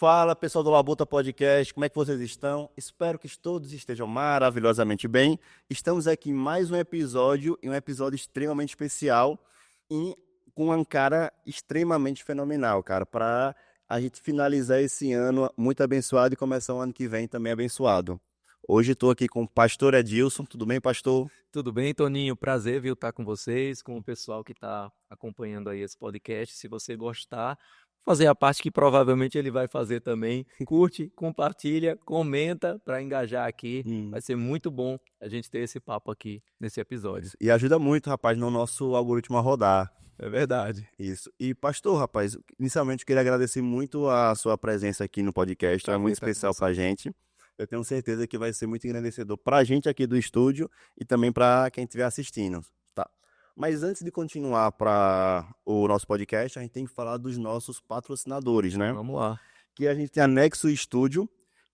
Fala, pessoal do Labuta Podcast, como é que vocês estão? Espero que todos estejam maravilhosamente bem. Estamos aqui em mais um episódio, e um episódio extremamente especial e com um cara extremamente fenomenal, cara, para a gente finalizar esse ano muito abençoado e começar o ano que vem também abençoado. Hoje estou aqui com o pastor Edilson. Tudo bem, pastor? Tudo bem, Toninho? Prazer, viu, estar com vocês, com o pessoal que está acompanhando aí esse podcast. Se você gostar, fazer a parte que provavelmente ele vai fazer também. Curte, compartilha, comenta para engajar aqui. Vai ser muito bom a gente ter esse papo aqui nesse episódio. E ajuda muito, rapaz, no nosso algoritmo a rodar. É verdade. Isso. E, pastor, rapaz, inicialmente eu queria agradecer muito a sua presença aqui no podcast. É muito especial pra gente. Eu tenho certeza que vai ser muito engrandecedor pra gente aqui do estúdio e também pra quem estiver assistindo, tá? Mas antes de continuar para o nosso podcast, a gente tem que falar dos nossos patrocinadores, né? Vamos lá. Que a gente tem a Nexo Studio,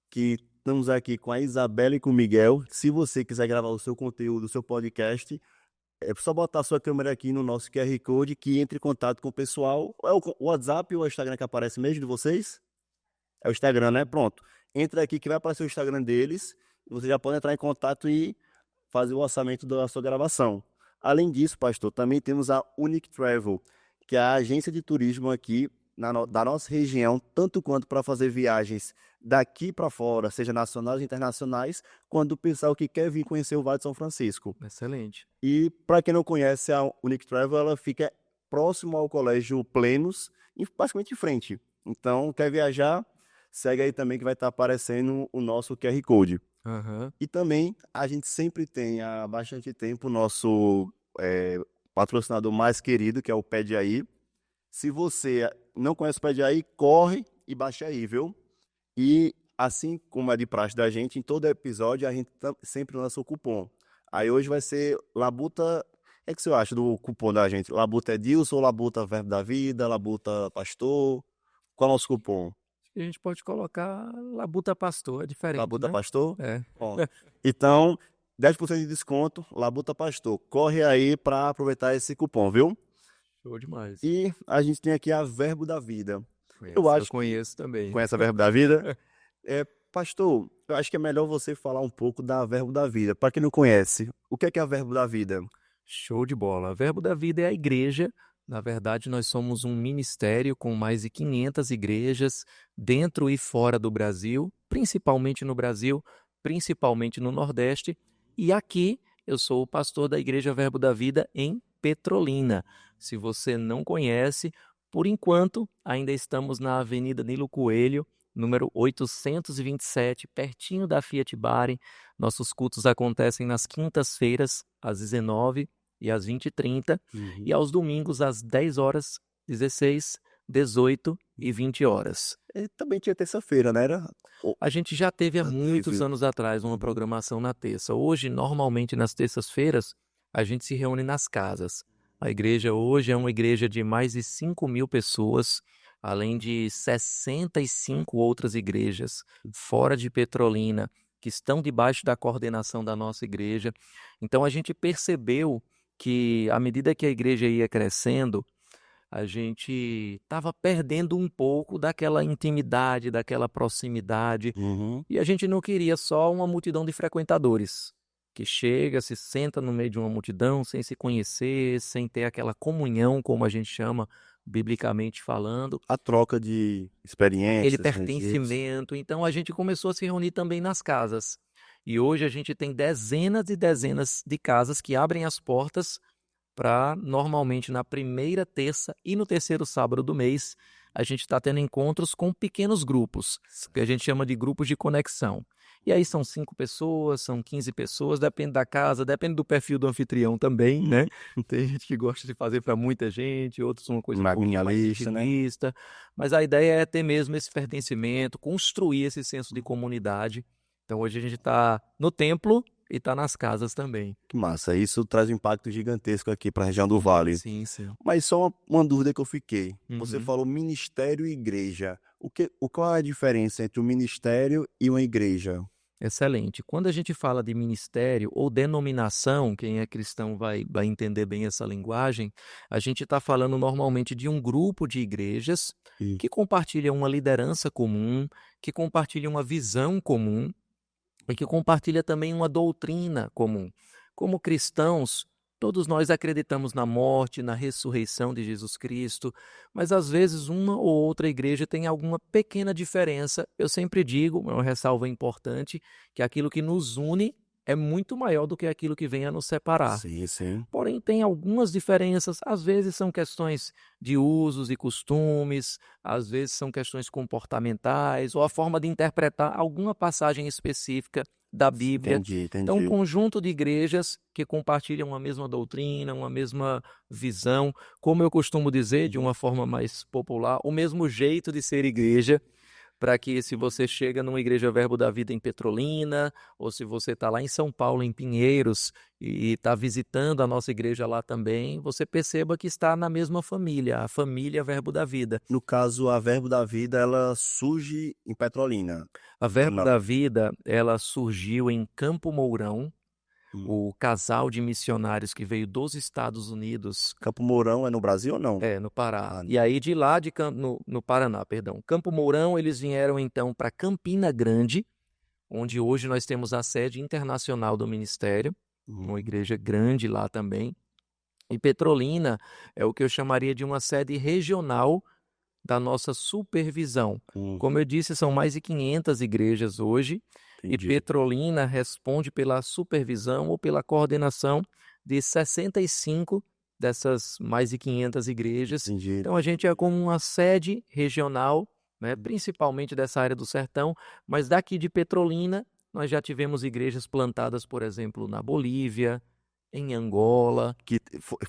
que estamos aqui com a Isabela e com o Miguel. Se você quiser gravar o seu conteúdo, o seu podcast, é só botar a sua câmera aqui no nosso QR Code que entre em contato com o pessoal. É o WhatsApp ou o Instagram que aparece mesmo de vocês? É o Instagram, né? Pronto. Entra aqui que vai aparecer o Instagram deles. Você já pode entrar em contato e fazer o orçamento da sua gravação. Além disso, pastor, também temos a Unique Travel, que é a agência de turismo aqui da nossa região, tanto quanto para fazer viagens daqui para fora, seja nacionais e internacionais, quanto o pessoal que quer vir conhecer o Vale de São Francisco. Excelente. E para quem não conhece, a Unique Travel, ela fica próximo ao Colégio Plenos, basicamente em frente. Então, quer viajar, segue aí também que vai estar aparecendo o nosso QR Code. Aham. E também a gente sempre tem há bastante tempo o nosso patrocinador mais querido, que é o Pede Aí. Se você não conhece o Pede Aí, corre e baixa aí, viu? E assim como é de praxe da gente, em todo episódio a gente sempre lança o cupom. Aí hoje vai ser Labuta. O que você acha do cupom da gente? Labuta Edilson ou Labuta Verbo da Vida, Labuta Pastor? Qual é o nosso cupom? A gente pode colocar Labuta Pastor, é diferente, Labuta né? Pastor? É. Bom, então, 10% de desconto, Labuta Pastor. Corre aí para aproveitar esse cupom, viu? Show demais. E a gente tem aqui a Verbo da Vida. Eu Eu acho que conheço também. conhece a Verbo da Vida? Pastor, eu acho que é melhor você falar um pouco da Verbo da Vida. Para quem não conhece, o que é a Verbo da Vida? Show de bola. Verbo da Vida é a igreja. Na verdade, nós somos um ministério com mais de 500 igrejas dentro e fora do Brasil, principalmente no Brasil, principalmente no Nordeste. E aqui eu sou o pastor da Igreja Verbo da Vida em Petrolina. Se você não conhece, por enquanto ainda estamos na Avenida Nilo Coelho, número 827, pertinho da Fiat Bari. Nossos cultos acontecem nas quintas-feiras, às 19 e às 20h30, e aos domingos às 10 horas, 16, 18 e 20 horas. Também tinha terça-feira, né? A gente já teve há muitos teve. anos atrás uma programação na terça. Hoje, normalmente nas terças-feiras, a gente se reúne nas casas. A igreja hoje é uma igreja de mais de 5.000 pessoas, além de 65 outras igrejas fora de Petrolina, que estão debaixo da coordenação da nossa igreja. Então a gente percebeu que, à medida que a igreja ia crescendo, a gente estava perdendo um pouco daquela intimidade, daquela proximidade, Uhum. e a gente não queria só uma multidão de frequentadores, que chega, se senta no meio de uma multidão, sem se conhecer, sem ter aquela comunhão, como a gente chama, biblicamente falando, A troca de aquele experiências, registros. pertencimento. Então a gente começou a se reunir também nas casas. E hoje a gente tem dezenas e dezenas de casas que abrem as portas para, normalmente, na primeira terça e no terceiro sábado do mês, a gente está tendo encontros com pequenos grupos, que a gente chama de grupos de conexão. E aí são 5 pessoas, são 15 pessoas, depende da casa, depende do perfil do anfitrião também, né? Tem gente que gosta de fazer para muita gente, outros uma coisa um pouquinho mais intimista, mas a ideia é ter mesmo esse pertencimento, construir esse senso de comunidade. Então hoje a gente está no templo e está nas casas também. Que massa, isso traz um impacto gigantesco aqui para a região do Vale. Sim, sim. Mas só uma dúvida que eu fiquei. Você Uhum. falou ministério e igreja. Qual é a diferença entre um ministério e uma igreja? Excelente. Quando a gente fala de ministério ou denominação, quem é cristão vai entender bem essa linguagem, a gente está falando normalmente de um grupo de igrejas E que compartilham uma liderança comum, que compartilham uma visão comum e que compartilha também uma doutrina comum. Como cristãos, todos nós acreditamos na morte, na ressurreição de Jesus Cristo, mas às vezes uma ou outra igreja tem alguma pequena diferença. Eu sempre digo, uma ressalva importante, que aquilo que nos une é muito maior do que aquilo que vem a nos separar. sim, sim. Porém, tem algumas diferenças, às vezes são questões de usos e costumes, às vezes são questões comportamentais, ou a forma de interpretar alguma passagem específica da Bíblia. Entendi, Então, um entendi. conjunto de igrejas que compartilham a mesma doutrina, uma mesma visão, como eu costumo dizer, de uma forma mais popular, o mesmo jeito de ser igreja, para que se você chega numa igreja Verbo da Vida em Petrolina, ou se você está lá em São Paulo, em Pinheiros, e está visitando a nossa igreja lá também, você perceba que está na mesma família, a família Verbo da Vida. No caso, a Verbo da Vida, ela surge em Petrolina. A Verbo Não. da Vida, ela surgiu em Campo Mourão, Hum. o casal de missionários que veio dos Estados Unidos. Campo Mourão é no Brasil ou não? É, no Pará. Ah, E aí de lá, no Paraná, perdão. Campo Mourão, eles vieram então para Campina Grande, onde hoje nós temos a sede internacional do ministério, uma igreja grande lá também. E Petrolina é o que eu chamaria de uma sede regional da nossa supervisão. Como eu disse, são mais de 500 igrejas hoje, e entendi. Petrolina responde pela supervisão ou pela coordenação de 65 dessas mais de 500 igrejas. Entendi. Então a gente é como uma sede regional, né, principalmente dessa área do sertão, mas daqui de Petrolina nós já tivemos igrejas plantadas, por exemplo, na Bolívia, em Angola. Que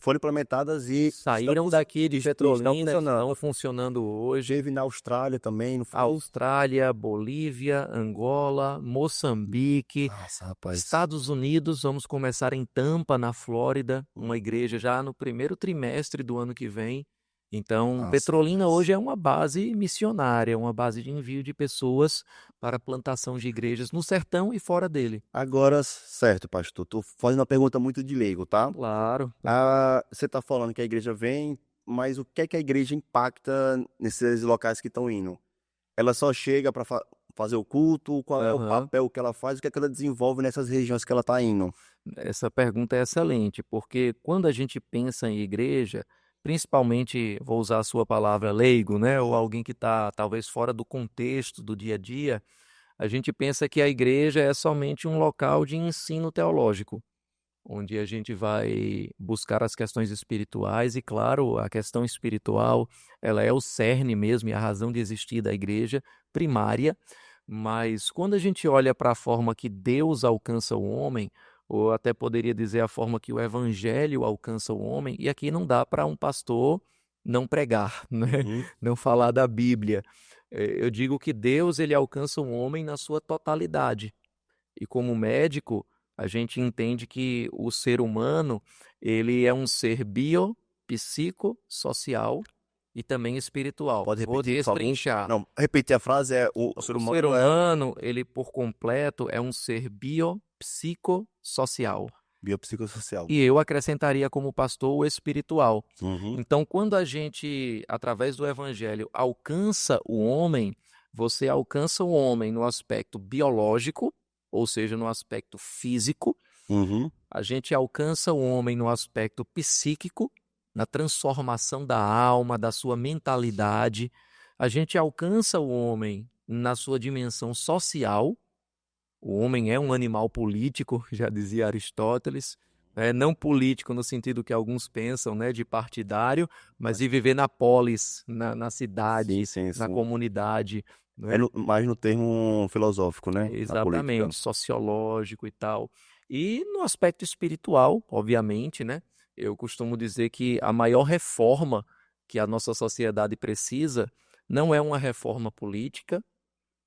foram implementadas e Saíram daqui de Petrolina, funcionando. estão funcionando hoje. Teve na Austrália também, não foi? Austrália, Bolívia, Angola, Moçambique, Nossa, rapaz. Estados Unidos. Vamos começar em Tampa, na Flórida, uma igreja já no primeiro trimestre do ano que vem. Então, Nossa, Petrolina rapaz. hoje é uma base missionária, uma base de envio de pessoas para a plantação de igrejas no sertão e fora dele. Agora, certo, pastor. Tô fazendo uma pergunta muito de leigo, tá? Claro. Você tá falando que a igreja vem, mas o que é que a igreja impacta nesses locais que estão indo? Ela só chega para fazer o culto? Qual é o Aham. papel que ela faz? O que é que ela desenvolve nessas regiões que ela tá indo? Essa pergunta é excelente, porque quando a gente pensa em igreja, principalmente, vou usar a sua palavra leigo, né, ou alguém que está talvez fora do contexto do dia a dia, a gente pensa que a igreja é somente um local de ensino teológico, onde a gente vai buscar as questões espirituais e, claro, a questão espiritual, ela é o cerne mesmo e a razão de existir da igreja primária, mas quando a gente olha para a forma que Deus alcança o homem, ou até poderia dizer a forma que o evangelho alcança o homem, e aqui não dá para um pastor não pregar, né? Uhum. Não falar da Bíblia. Eu digo que Deus ele alcança o homem na sua totalidade. E como médico, a gente entende que o ser humano, ele é um ser bio, psico, social e também espiritual. Pode Vou repetir, por favor? destrinchar. Não, repetir a frase é o ser O humano ser é humano, ele por completo é um ser biopsicossocial. biopsicossocial. E eu acrescentaria como pastor o espiritual. Uhum. Então, quando a gente, através do evangelho, alcança o homem, você alcança o homem no aspecto biológico, ou seja, no aspecto físico. Uhum. A gente alcança o homem no aspecto psíquico, na transformação da alma, da sua mentalidade. A gente alcança o homem na sua dimensão social. O homem é um animal político, já dizia Aristóteles. Não político no sentido que alguns pensam, né, de partidário, mas de viver na polis, na cidade, Sim, na comunidade. É mais no termo filosófico, né? Na política. Exatamente, sociológico e tal. E no aspecto espiritual, obviamente, né? Eu costumo dizer que a maior reforma que a nossa sociedade precisa não é uma reforma política,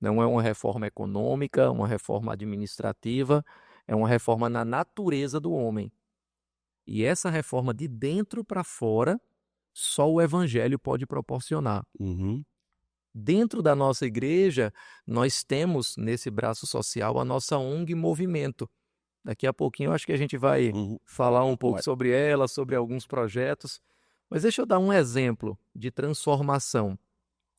não é uma reforma econômica, uma reforma administrativa, é uma reforma na natureza do homem. E essa reforma de dentro para fora, só o evangelho pode proporcionar. Uhum. Dentro da nossa igreja, nós temos nesse braço social a nossa ONG Movimento. Daqui a pouquinho eu acho que a gente vai falar um pouco sobre ela, sobre alguns projetos. Mas deixa eu dar um exemplo de transformação.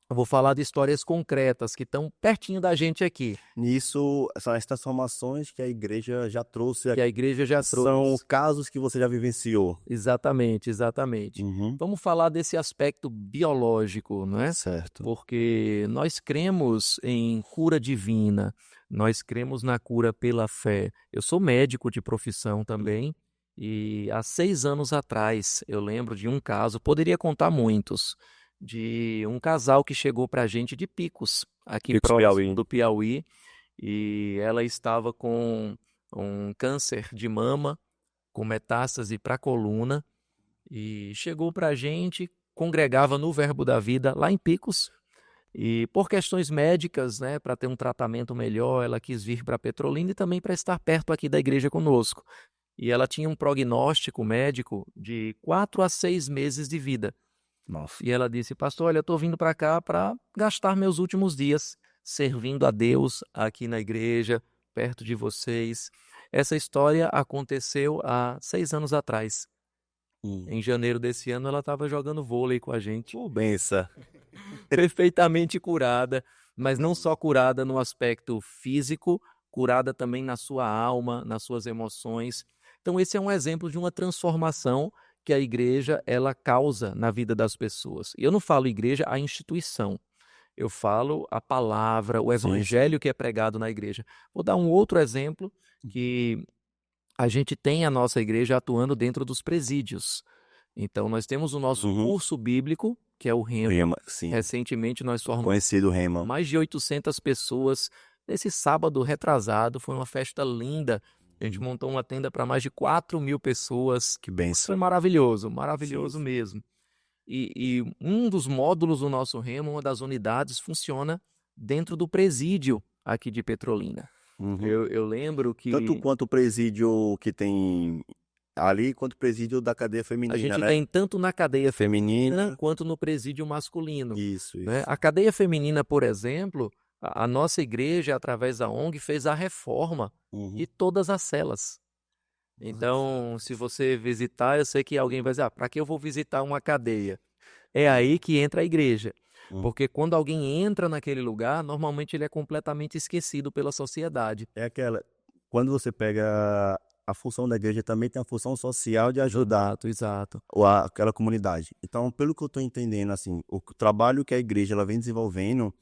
Eu vou falar de histórias concretas que estão pertinho da gente aqui. Nisso, são as transformações que a igreja já trouxe. Que a igreja já São trouxe. casos que você já vivenciou. Exatamente, exatamente. Vamos falar desse aspecto biológico, não é? Certo. Porque nós cremos em cura divina, nós cremos na cura pela fé. Eu sou médico de profissão também, e há 6 anos atrás eu lembro de um caso, poderia contar muitos, de um casal que chegou para a gente de Picos, aqui Picos, próximo Piauí. do Piauí, e ela estava com um câncer de mama, com metástase para a coluna, e chegou para a gente, congregava no Verbo da Vida lá em Picos, e por questões médicas, né, para ter um tratamento melhor, ela quis vir para Petrolina e também para estar perto aqui da igreja conosco. E ela tinha um prognóstico médico de 4 a 6 meses de vida. Nossa. E ela disse, pastor, olha, eu estou vindo para cá para gastar meus últimos dias servindo a Deus aqui na igreja, perto de vocês. Essa história aconteceu há 6 anos atrás. Em janeiro desse ano, ela estava jogando vôlei com a gente. Benção. Perfeitamente curada, mas não só curada no aspecto físico, curada também na sua alma, nas suas emoções. Então, esse é um exemplo de uma transformação que a igreja ela causa na vida das pessoas. E eu não falo igreja, a instituição. Eu falo a palavra, o evangelho que é pregado na igreja. Vou dar um outro exemplo que a gente tem a nossa igreja atuando dentro dos presídios. Então, nós temos o nosso curso bíblico, que é o Rema. Rema, sim. Recentemente, nós formamos Conhecido Rema. mais de 800 pessoas. Nesse sábado retrasado, foi uma festa linda. A gente montou uma tenda para mais de 4.000 pessoas. Que benção. Foi maravilhoso, maravilhoso mesmo. E um dos módulos do nosso Rema, uma das unidades, funciona dentro do presídio aqui de Petrolina. Eu lembro que... Tanto quanto o presídio que tem ali, quanto o presídio da cadeia feminina, a gente né? tem tanto na cadeia Feminina. quanto no presídio masculino. Isso. Né? A cadeia feminina, por exemplo, a nossa igreja, através da ONG, fez a reforma de todas as celas. Então, se você visitar, eu sei que alguém vai dizer, para que eu vou visitar uma cadeia? É aí que entra a igreja. Porque quando alguém entra naquele lugar, normalmente ele é completamente esquecido pela sociedade. É aquela... Quando você pega a função da igreja, também tem a função social de ajudar Exato. aquela comunidade. Então, pelo que eu estou entendendo, assim, o trabalho que a igreja ela vem desenvolvendo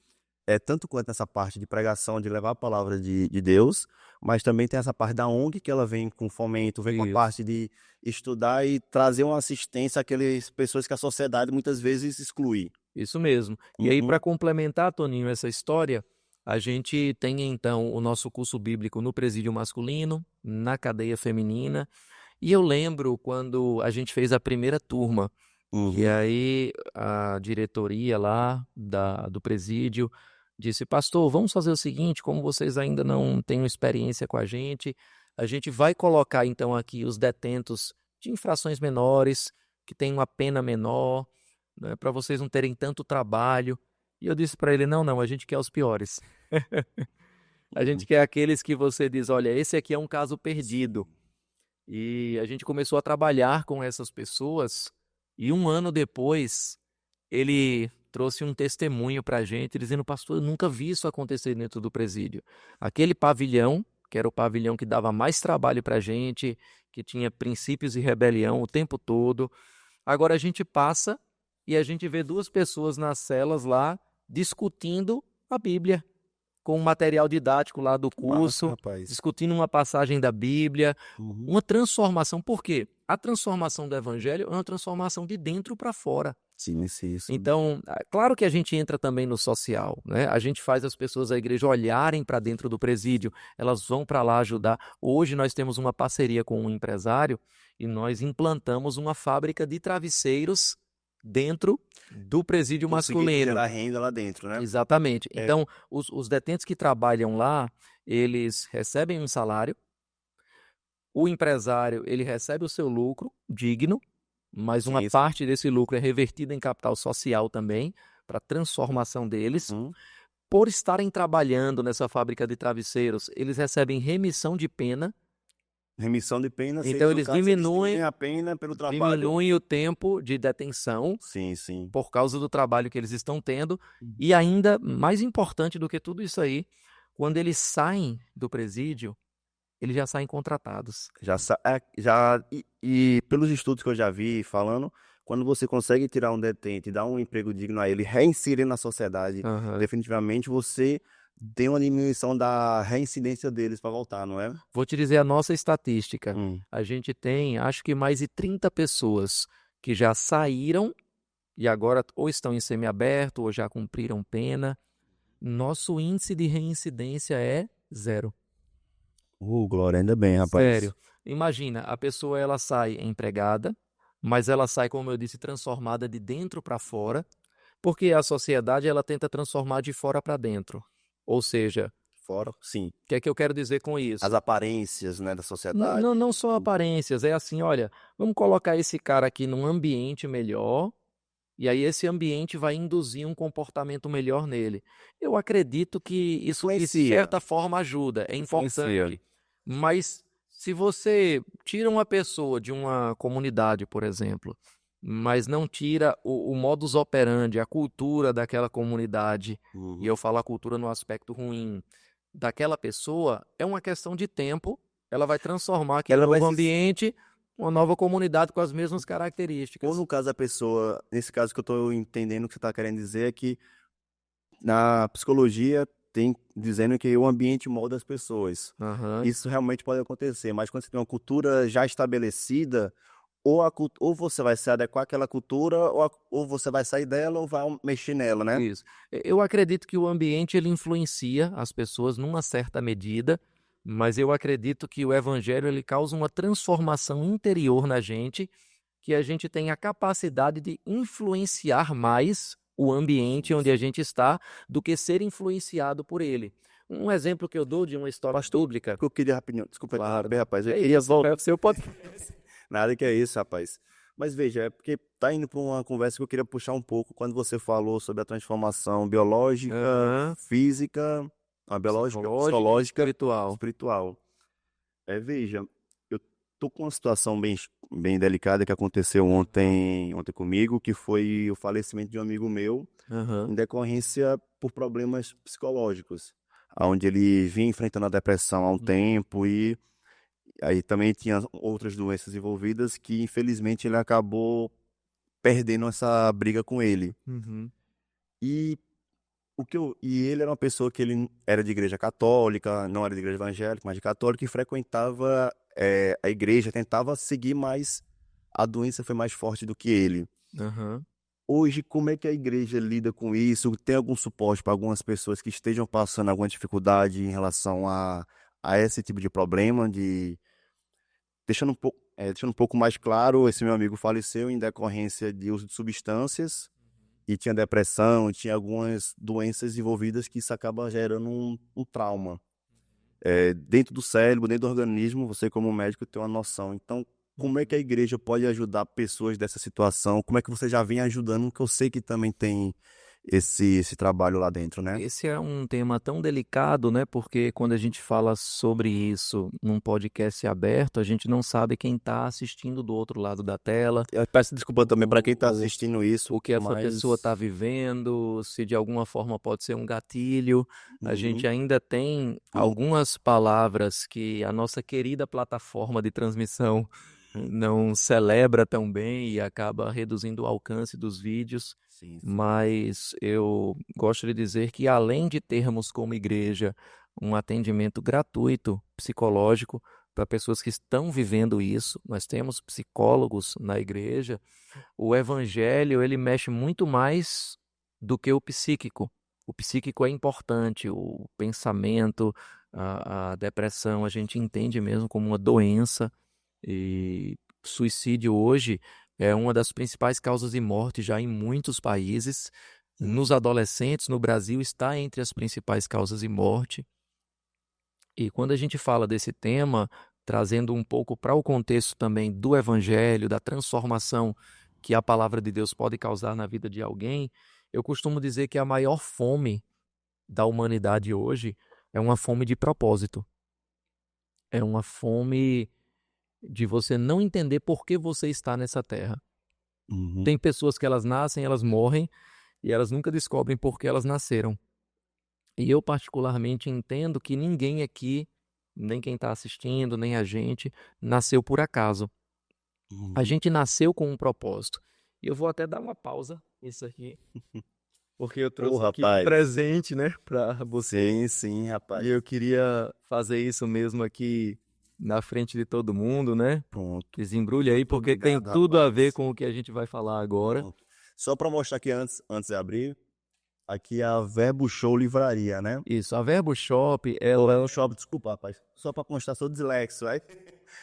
é tanto quanto essa parte de pregação, de levar a palavra de Deus, mas também tem essa parte da ONG que ela vem com fomento, vem com a parte de estudar e trazer uma assistência àquelas pessoas que a sociedade muitas vezes exclui. Isso mesmo. E aí, para complementar, Toninho, essa história, a gente tem então o nosso curso bíblico no presídio masculino, na cadeia feminina, e eu lembro quando a gente fez a primeira turma, e aí a diretoria lá do presídio disse, pastor, vamos fazer o seguinte, como vocês ainda não têm experiência com a gente vai colocar então aqui os detentos de infrações menores, que têm uma pena menor, né, para vocês não terem tanto trabalho. E eu disse para ele, não, a gente quer os piores. A gente quer aqueles que você diz, olha, esse aqui é um caso perdido. E a gente começou a trabalhar com essas pessoas, e 1 ano depois, ele trouxe um testemunho para a gente, dizendo, pastor, eu nunca vi isso acontecer dentro do presídio. Aquele pavilhão, que era o pavilhão que dava mais trabalho para a gente, que tinha princípios de rebelião o tempo todo, agora a gente passa e a gente vê 2 pessoas nas celas lá, discutindo a Bíblia, com o material didático lá do curso, discutindo uma passagem da Bíblia, uma transformação. Por quê? A transformação do Evangelho é uma transformação de dentro para fora. Sim. Então, claro que a gente entra também no social, né? A gente faz as pessoas da igreja olharem para dentro do presídio, elas vão para lá ajudar. Hoje nós temos uma parceria com um empresário e nós implantamos uma fábrica de travesseiros dentro do presídio masculino. Gerar renda lá dentro, né? Exatamente. Então, os detentos que trabalham lá, eles recebem um salário, o empresário ele recebe o seu lucro digno, mas uma parte desse lucro é revertida em capital social também, para a transformação deles. Uhum. Por estarem trabalhando nessa fábrica de travesseiros, eles recebem remissão de pena, Remissão de pena, então no eles caso, eles diminuem a pena pelo trabalho. diminuem o tempo de detenção Sim, sim. por causa do trabalho que eles estão tendo. Uhum. E ainda mais importante do que tudo isso aí, quando eles saem do presídio, eles já saem contratados. E pelos estudos que eu já vi falando, quando você consegue tirar um detente e dar um emprego digno a ele, reinserir na sociedade, Aham. definitivamente você tem uma diminuição da reincidência deles para voltar, não é? Vou te dizer a nossa estatística. Hum. A gente tem, acho que mais de 30 pessoas que já saíram e agora ou estão em semiaberto ou já cumpriram pena. Nosso índice de reincidência é 0. Glória, ainda bem, rapaz. Sério. Imagina, a pessoa ela sai empregada, mas ela sai, como eu disse, transformada de dentro para fora, porque a sociedade ela tenta transformar de fora para dentro. Ou seja, Fora, sim. o que é que eu quero dizer com isso? As aparências, né, da sociedade. Não só aparências, é assim, olha, vamos colocar esse cara aqui num ambiente melhor, e aí esse ambiente vai induzir um comportamento melhor nele. Eu acredito que isso, de Influencia. certa forma, ajuda, é importante. Mas se você tira uma pessoa de uma comunidade, por exemplo, mas não tira o modus operandi, a cultura daquela comunidade, Uhum. e eu falo a cultura no aspecto ruim, daquela pessoa, é uma questão de tempo, ela vai transformar aquele Ela vai novo se- ambiente, uma nova comunidade com as mesmas características. Ou no caso a pessoa, nesse caso que eu estou entendendo o que você está querendo dizer é que na psicologia tem dizendo que o ambiente molda as pessoas. Aham. Isso realmente pode acontecer, mas quando você tem uma cultura já estabelecida, ou você vai se adequar àquela cultura, ou você vai sair dela ou vai mexer nela, né? Isso. Eu acredito que o ambiente ele influencia as pessoas numa certa medida, mas eu acredito que o evangelho ele causa uma transformação interior na gente, que a gente tem a capacidade de influenciar mais o ambiente onde a gente está do que ser influenciado por ele. Um exemplo que eu dou de uma história pública. Que eu queria rapidinho, desculpa Claro. interromper, rapaz. Eu É queria isso, voltar. é o seu podcast. Nada que é isso, rapaz. Mas veja, é porque tá indo para uma conversa que eu queria puxar um pouco quando você falou sobre a transformação biológica, Aham. física, a biológica, Psicológica, psicológica, espiritual. espiritual. Veja, eu tô com uma situação bem delicada que aconteceu ontem comigo, que foi o falecimento de um amigo meu, Aham. em decorrência por problemas psicológicos, onde ele vinha enfrentando a depressão há um tempo e aí também tinha outras doenças envolvidas que infelizmente ele acabou perdendo essa briga com ele. Uhum. E e ele era uma pessoa que ele era de igreja católica, não era de igreja evangélica, mas de católica, e frequentava a igreja, tentava seguir, mas a doença foi mais forte do que ele. Aham. Hoje, como é que a igreja lida com isso? Tem algum suporte para algumas pessoas que estejam passando alguma dificuldade em relação a esse tipo de problema? Deixando um pouco mais claro, esse meu amigo faleceu em decorrência de uso de substâncias e tinha depressão, tinha algumas doenças envolvidas que isso acaba gerando um trauma. Dentro do cérebro, dentro do organismo, você como médico tem uma noção. Então, como é que a igreja pode ajudar pessoas dessa situação? Como é que você já vem ajudando? Que eu sei que também tem esse trabalho lá dentro, né? Esse é um tema tão delicado, né? Porque quando a gente fala sobre isso num podcast aberto, a gente não sabe quem está assistindo do outro lado da tela, Eu peço desculpa também para quem está assistindo isso, o que essa mas pessoa está vivendo, se de alguma forma pode ser um gatilho. A Uhum. gente ainda tem algumas palavras que a nossa querida plataforma de transmissão não celebra tão bem e acaba reduzindo o alcance dos vídeos. Sim, sim. Mas eu gosto de dizer que, além de termos como igreja um atendimento gratuito psicológico para pessoas que estão vivendo isso, nós temos psicólogos na igreja. O evangelho ele mexe muito mais do que o psíquico. O psíquico é importante, o pensamento, a depressão, a gente entende mesmo como uma doença. E suicídio hoje é uma das principais causas de morte já em muitos países. Nos adolescentes, no Brasil, está entre as principais causas de morte. E quando a gente fala desse tema, trazendo um pouco para o contexto também do evangelho, da transformação que a palavra de Deus pode causar na vida de alguém, Eu costumo dizer que a maior fome da humanidade hoje é uma fome de propósito. É uma fome de você não entender por que você está nessa terra. Uhum. Tem pessoas que elas nascem, elas morrem e elas nunca descobrem por que elas nasceram. E eu particularmente entendo que ninguém aqui, nem quem está assistindo, nem a gente, nasceu por acaso. A Uhum. gente nasceu com um propósito. E eu vou até dar uma pausa nisso aqui, porque eu Ô, trouxe aqui um rapaz. presente, né, para você. Sim, sim, rapaz. E eu queria fazer isso mesmo aqui na frente de todo mundo, né? Pronto. Desembrulha aí, Muito porque tem obrigado, tudo a rapaz. ver com o que a gente vai falar agora. Pronto. Só para mostrar aqui antes de abrir, aqui é a Verbo Show Livraria, né? Isso, a Verbo Shop, ela É um shopping, desculpa, rapaz. Só para constar, sou dislexo, aí.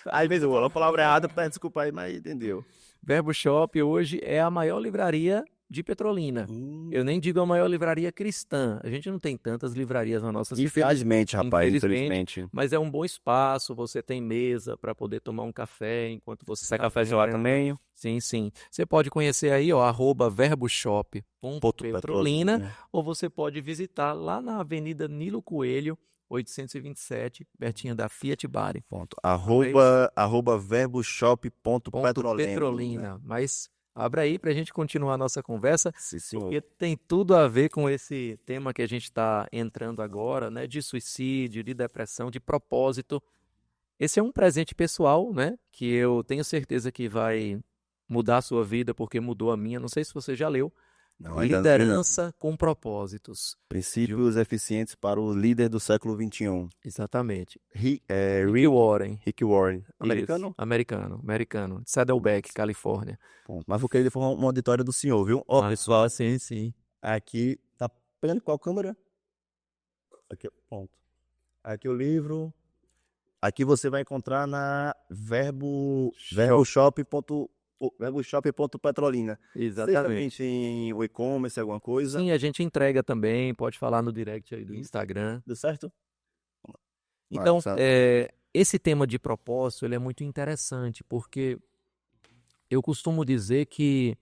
Às vezes eu vou falar a palavra errada, peço desculpa aí, mas entendeu. Verbo Shop hoje é a maior livraria de Petrolina. Eu nem digo a maior livraria cristã. A gente não tem tantas livrarias na nossa cidade. Infelizmente, rapaz, Infelizmente. infelizmente. Mas é um bom espaço, você tem mesa para poder tomar um café enquanto você Sai café gelado também. Sim, sim. Você pode conhecer aí, ó, @verboshop.petrolina, ou você pode visitar lá na Avenida Nilo Coelho, 827, pertinho da Fiat Bari. Ponto. Arroba verboshop.petrolina. Petrolina. Mas abra aí para a gente continuar a nossa conversa, Sim, senhor. porque tem tudo a ver com esse tema que a gente está entrando agora, né? De suicídio, de depressão, de propósito. Esse é um presente pessoal, né? Que eu tenho certeza que vai mudar a sua vida, porque mudou a minha. Não sei se você já leu. Não, ainda não. Liderança com propósitos. Princípios eficientes para o líder do século XXI. Exatamente. Rick Rick Warren. Warren. Isso. Americano? Americano. De Saddleback, Califórnia. Ponto. Mas vou querer for uma auditória do senhor, viu? Ó, pessoal, Sim, sim. aqui tá pegando qual câmera? Aqui, ponto. Aqui o livro. Aqui você vai encontrar na verboshop.petrolina. Exatamente. Em o e-commerce, alguma coisa. Sim, a gente entrega também, pode falar no direct aí do Instagram. Deu certo? Então, Nossa. esse tema de propósito, ele é muito interessante, porque eu costumo dizer que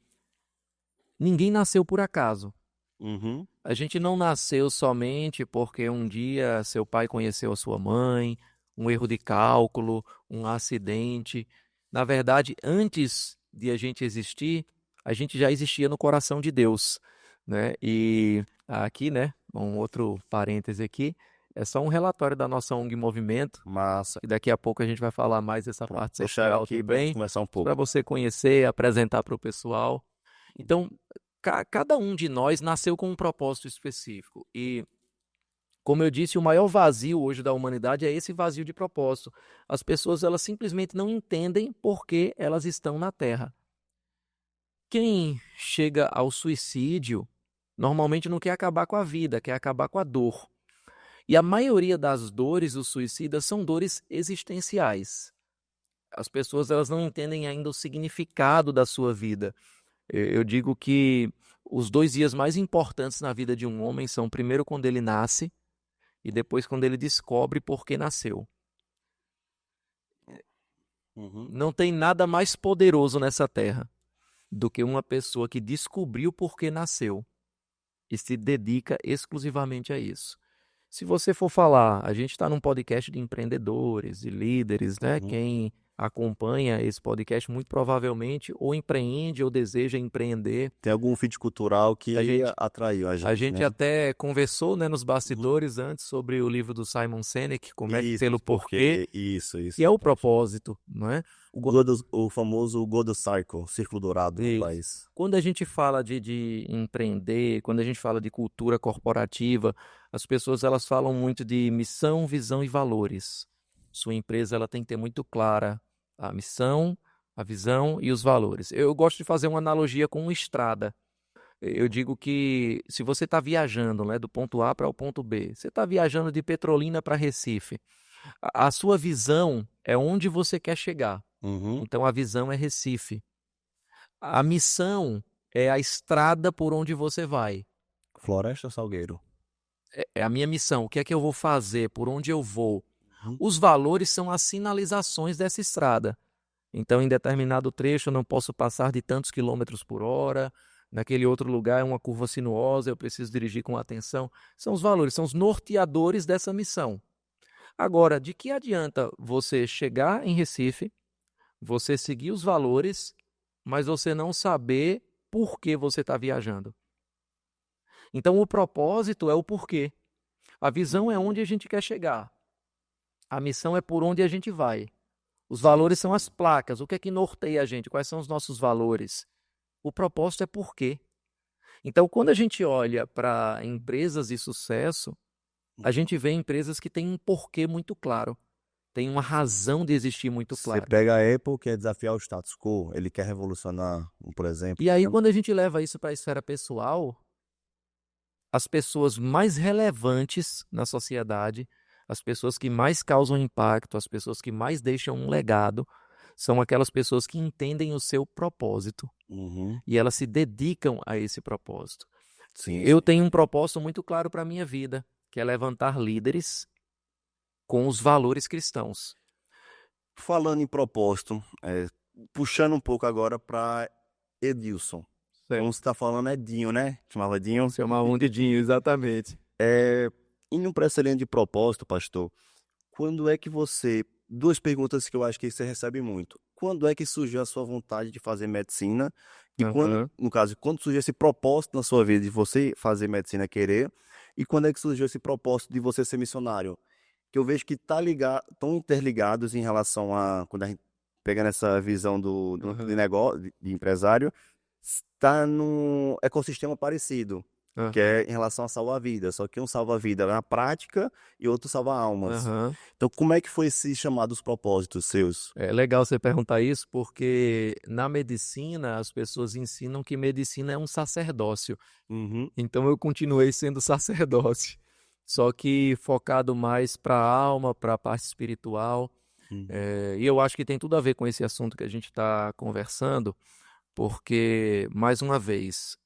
ninguém nasceu por acaso. Uhum. A gente não nasceu somente porque um dia seu pai conheceu a sua mãe, um erro de cálculo, um acidente. Na verdade, antes de a gente existir, a gente já existia no coração de Deus, né? E aqui, né, um outro parêntese aqui, é só um relatório da nossa ONG Movimento, Massa. e daqui a pouco a gente vai falar mais dessa parte Deixar social aqui para também, conversar um pouco. para você conhecer, apresentar para o pessoal. Então, cada um de nós nasceu com um propósito específico. E, como eu disse, o maior vazio hoje da humanidade é esse vazio de propósito. As pessoas, elas simplesmente não entendem por que elas estão na Terra. Quem chega ao suicídio, normalmente não quer acabar com a vida, quer acabar com a dor. E a maioria das dores dos suicidas são dores existenciais. As pessoas, elas não entendem ainda o significado da sua vida. Eu digo que os 2 dias mais importantes na vida de um homem são primeiro quando ele nasce e depois quando ele descobre por que nasceu. Uhum. Não tem nada mais poderoso nessa terra do que uma pessoa que descobriu por que nasceu e se dedica exclusivamente a isso. Se você for falar, a gente está num podcast de empreendedores, de líderes, né? Uhum. Quem acompanha esse podcast muito provavelmente ou empreende ou deseja empreender. Tem algum feed cultural que atraiu a gente. A gente né? até conversou, né, nos bastidores antes sobre o livro do Simon Sinek, Comece pelo Porquê, Isso. que é o propósito, não é? O famoso Golden Circle, Círculo Dourado do Isso. país. Quando a gente fala de empreender, quando a gente fala de cultura corporativa, as pessoas, elas falam muito de missão, visão e valores. Sua empresa, ela tem que ter muito clara a missão, a visão e os valores. Eu gosto de fazer uma analogia com uma estrada. Eu digo que se você está viajando, né, do ponto A para o ponto B, você está viajando de Petrolina para Recife, a sua visão é onde você quer chegar. Uhum. Então a visão é Recife. A missão é a estrada por onde você vai. Floresta ou Salgueiro? É a minha missão. O que é que eu vou fazer? Por onde eu vou? Os valores são as sinalizações dessa estrada. Então, em determinado trecho, eu não posso passar de tantos quilômetros por hora. naquele outro lugar é uma curva sinuosa, eu preciso dirigir com atenção. São os valores, são os norteadores dessa missão. Agora, de que adianta você chegar em Recife, você seguir os valores, mas você não saber por que você está viajando? Então, o propósito é o porquê. A visão é onde a gente quer chegar. A missão é por onde a gente vai. Os valores são as placas. O que é que norteia a gente? Quais são os nossos valores? O propósito é por quê. Então, quando a gente olha para empresas de sucesso, a gente vê empresas que têm um porquê muito claro. Tem uma razão de existir muito Você clara. pega a Apple, que é desafiar o status quo, ele quer revolucionar, por exemplo. E aí, quando a gente leva isso para a esfera pessoal, as pessoas mais relevantes na sociedade, as pessoas que mais causam impacto, as pessoas que mais deixam um legado, são aquelas pessoas que entendem o seu propósito Uhum. e elas se dedicam a esse propósito. Sim, Eu tenho um propósito muito claro para a minha vida, que é levantar líderes com os valores cristãos. Falando em propósito, puxando um pouco agora para Edilson. Como você está falando, é Dinho, né? Chamava Dinho. Chamar um dedinho, exatamente. Indo para essa linha de propósito, pastor, quando é que você... Duas perguntas que eu acho que você recebe muito. Quando é que surgiu a sua vontade de fazer medicina? E quando, no caso, quando surgiu esse propósito na sua vida de você fazer medicina, querer? E quando é que surgiu esse propósito de você ser missionário? Que eu vejo que estão interligados em relação a... Quando a gente pega nessa visão de negócio, de empresário, está num ecossistema parecido, que é em relação a salvar vidas. Só que um salva a vida na prática e outro salva almas. Então, como é que foi esse chamado os propósitos seus? É legal você perguntar isso, porque na medicina as pessoas ensinam que medicina é um sacerdócio. Uhum. Então eu continuei sendo sacerdote, só que focado mais para a alma, para a parte espiritual. E eu acho que tem tudo a ver com esse assunto que a gente está conversando, porque, mais uma vez,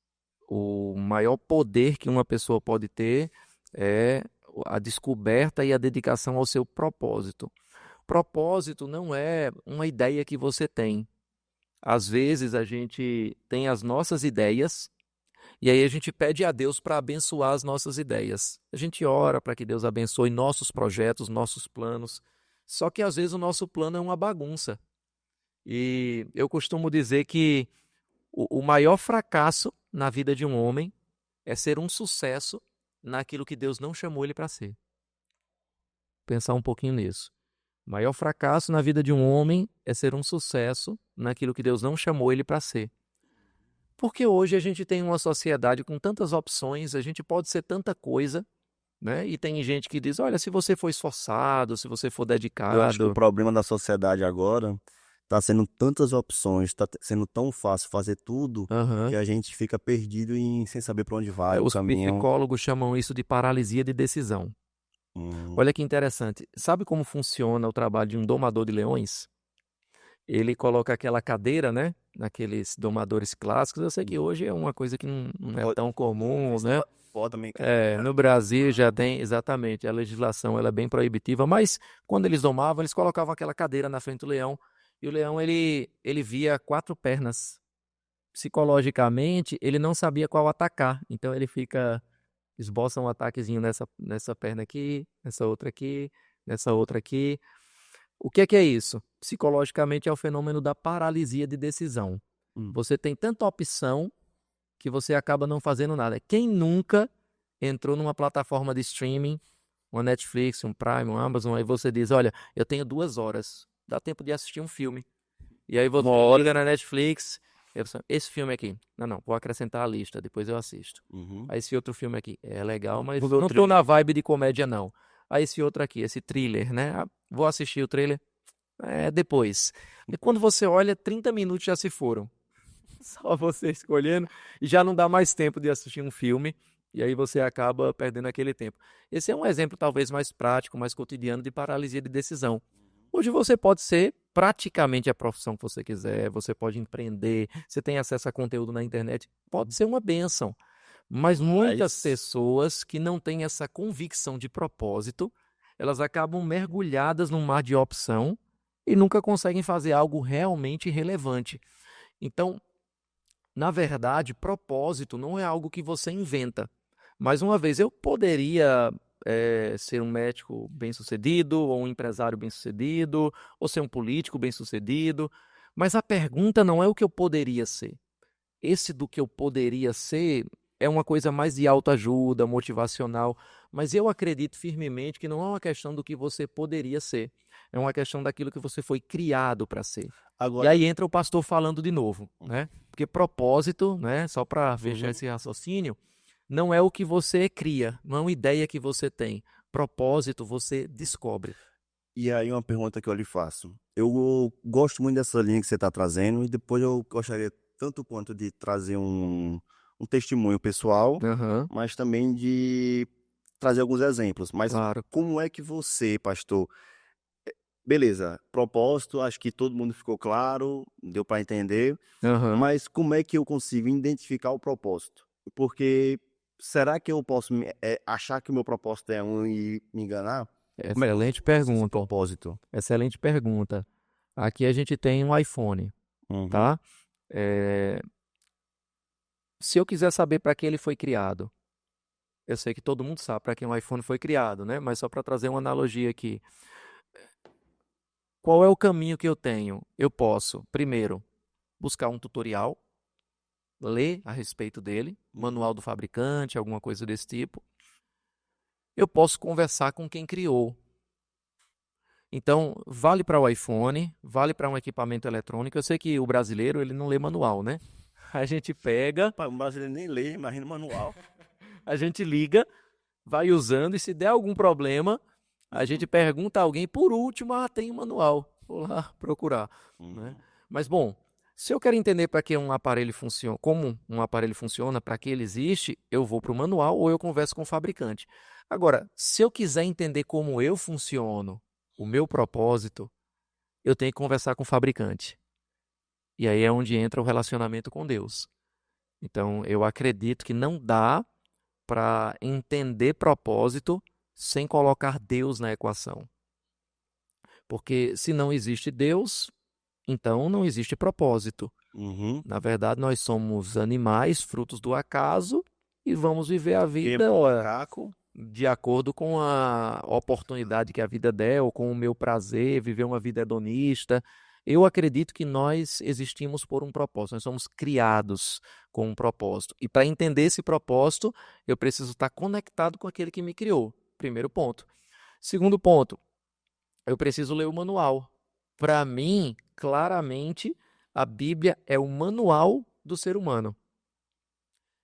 o maior poder que uma pessoa pode ter é a descoberta e a dedicação ao seu propósito. Propósito não é uma ideia que você tem. Às vezes a gente tem as nossas ideias e aí a gente pede a Deus para abençoar as nossas ideias. A gente ora para que Deus abençoe nossos projetos, nossos planos. Só que às vezes o nosso plano é uma bagunça. E eu costumo dizer que o maior fracasso na vida de um homem é ser um sucesso naquilo que Deus não chamou ele para ser. Pensar um pouquinho nisso. O maior fracasso na vida de um homem é ser um sucesso naquilo que Deus não chamou ele para ser. Porque hoje a gente tem uma sociedade com tantas opções, a gente pode ser tanta coisa, né? E tem gente que diz, olha, se você for esforçado, se você for dedicado... Eu acho que o problema da sociedade agora está sendo tantas opções, está sendo tão fácil fazer tudo, que a gente fica perdido sem saber para onde vai, o Os caminho. psicólogos chamam isso de paralisia de decisão. Olha que interessante. Sabe como funciona o trabalho de um domador de leões? Ele coloca aquela cadeira, né? Naqueles domadores clássicos. Eu sei que hoje é uma coisa que não é tão comum, né? No Brasil já tem, exatamente, a legislação ela é bem proibitiva, mas quando eles domavam, eles colocavam aquela cadeira na frente do leão, e o leão ele via 4 pernas. Psicologicamente, ele não sabia qual atacar, então ele esboça um ataquezinho nessa perna aqui, nessa outra aqui, nessa outra aqui. O que é isso? Psicologicamente é o fenômeno da paralisia de decisão. Você tem tanta opção que você acaba não fazendo nada. Quem nunca entrou numa plataforma de streaming, uma Netflix, um Prime, um Amazon, aí você diz, olha, eu tenho 2 horas, dá tempo de assistir um filme. E aí você liga na Netflix, esse filme aqui, não, vou acrescentar a lista, depois eu assisto. Aí esse outro filme aqui, é legal, mas não tô na vibe de comédia não. Aí esse outro aqui, esse thriller, né? Vou assistir o trailer depois. E quando você olha, 30 minutos já se foram. Só você escolhendo e já não dá mais tempo de assistir um filme e aí você acaba perdendo aquele tempo. Esse é um exemplo talvez mais prático, mais cotidiano de paralisia de decisão. Hoje você pode ser praticamente a profissão que você quiser, você pode empreender, você tem acesso a conteúdo na internet, pode ser uma bênção. Mas muitas pessoas que não têm essa convicção de propósito, elas acabam mergulhadas num mar de opção e nunca conseguem fazer algo realmente relevante. Então, Na verdade, propósito não é algo que você inventa. Mais uma vez, eu poderia ser um médico bem-sucedido, ou um empresário bem-sucedido, ou ser um político bem-sucedido, mas a pergunta não é o que eu poderia ser. Esse do que eu poderia ser é uma coisa mais de autoajuda, motivacional, mas eu acredito firmemente que não é uma questão do que você poderia ser, é uma questão daquilo que você foi criado para ser. E Agora, aí entra o pastor falando de novo, né? Porque propósito, né, só para fechar uhum. esse raciocínio, não é o que você cria, não é uma ideia que você tem. Propósito você descobre. E aí uma pergunta que eu lhe faço. Eu gosto muito dessa linha que você está trazendo e depois eu gostaria tanto quanto de trazer um testemunho pessoal, Aham, mas também de trazer alguns exemplos. Mas claro. como é que você, pastor, beleza, propósito, acho que todo mundo ficou claro, deu para entender, Aham. mas como é que eu consigo identificar o propósito? Porque será que eu posso achar que o meu propósito é um e me enganar? Como é que eu Excelente conheço esse pergunta. propósito? Excelente pergunta. Aqui a gente tem um iPhone, Uhum. tá? Se eu quiser saber para que ele foi criado, eu sei que todo mundo sabe para que um iPhone foi criado, né? Mas só para trazer uma analogia aqui. Qual é o caminho que eu tenho? Eu posso, primeiro, buscar um tutorial, ler a respeito dele, manual do fabricante, alguma coisa desse tipo. Eu posso conversar com quem criou. Então, vale para o iPhone, vale para um equipamento eletrônico. Eu sei que o brasileiro, ele não lê manual, né? A gente pega, Pai, o brasileiro nem lê, imagina o manual. a gente liga, vai usando e se der algum problema, a gente pergunta a alguém. Por último, tem um manual. Vou lá procurar, né? Uhum. Mas bom, se eu quero entender para que um aparelho funciona, como um aparelho funciona, para que ele existe, eu vou para o manual ou eu converso com o fabricante. Agora, se eu quiser entender como eu funciono, o meu propósito, eu tenho que conversar com o fabricante. E aí é onde entra o relacionamento com Deus. Então, eu acredito que não dá para entender propósito sem colocar Deus na equação. Porque se não existe Deus, então não existe propósito. Uhum. Na verdade, nós somos animais, frutos do acaso, e vamos viver a Viemos vida do macaco. de acordo com a oportunidade que a vida der, ou com o meu prazer, viver uma vida hedonista. Eu acredito que nós existimos por um propósito, nós somos criados com um propósito. E para entender esse propósito, eu preciso estar conectado com aquele que me criou. Primeiro ponto. Segundo ponto, eu preciso ler o manual. Para mim, claramente, a Bíblia é o manual do ser humano.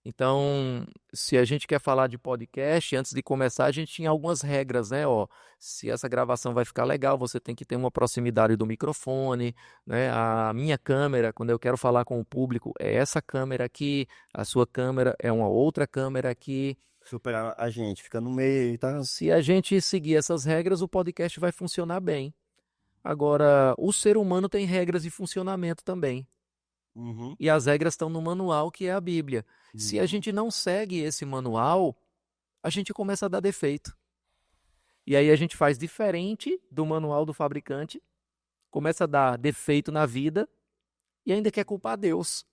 Então, se a gente quer falar de podcast, antes de começar, a gente tinha algumas regras, né? Ó, se essa gravação vai ficar legal, você tem que ter uma proximidade do microfone, né? A minha câmera, quando eu quero falar com o público, é essa câmera aqui, a sua câmera é uma outra câmera aqui. Superar a gente, fica no meio, tá? Se a gente seguir essas regras, o podcast vai funcionar bem. Agora, o ser humano tem regras de funcionamento também. Uhum. E as regras estão no manual, que é a Bíblia. Se a Uhum. gente não segue esse manual, a gente começa a dar defeito. E aí a gente faz diferente do manual do fabricante, começa a dar defeito na vida e ainda quer culpar Deus.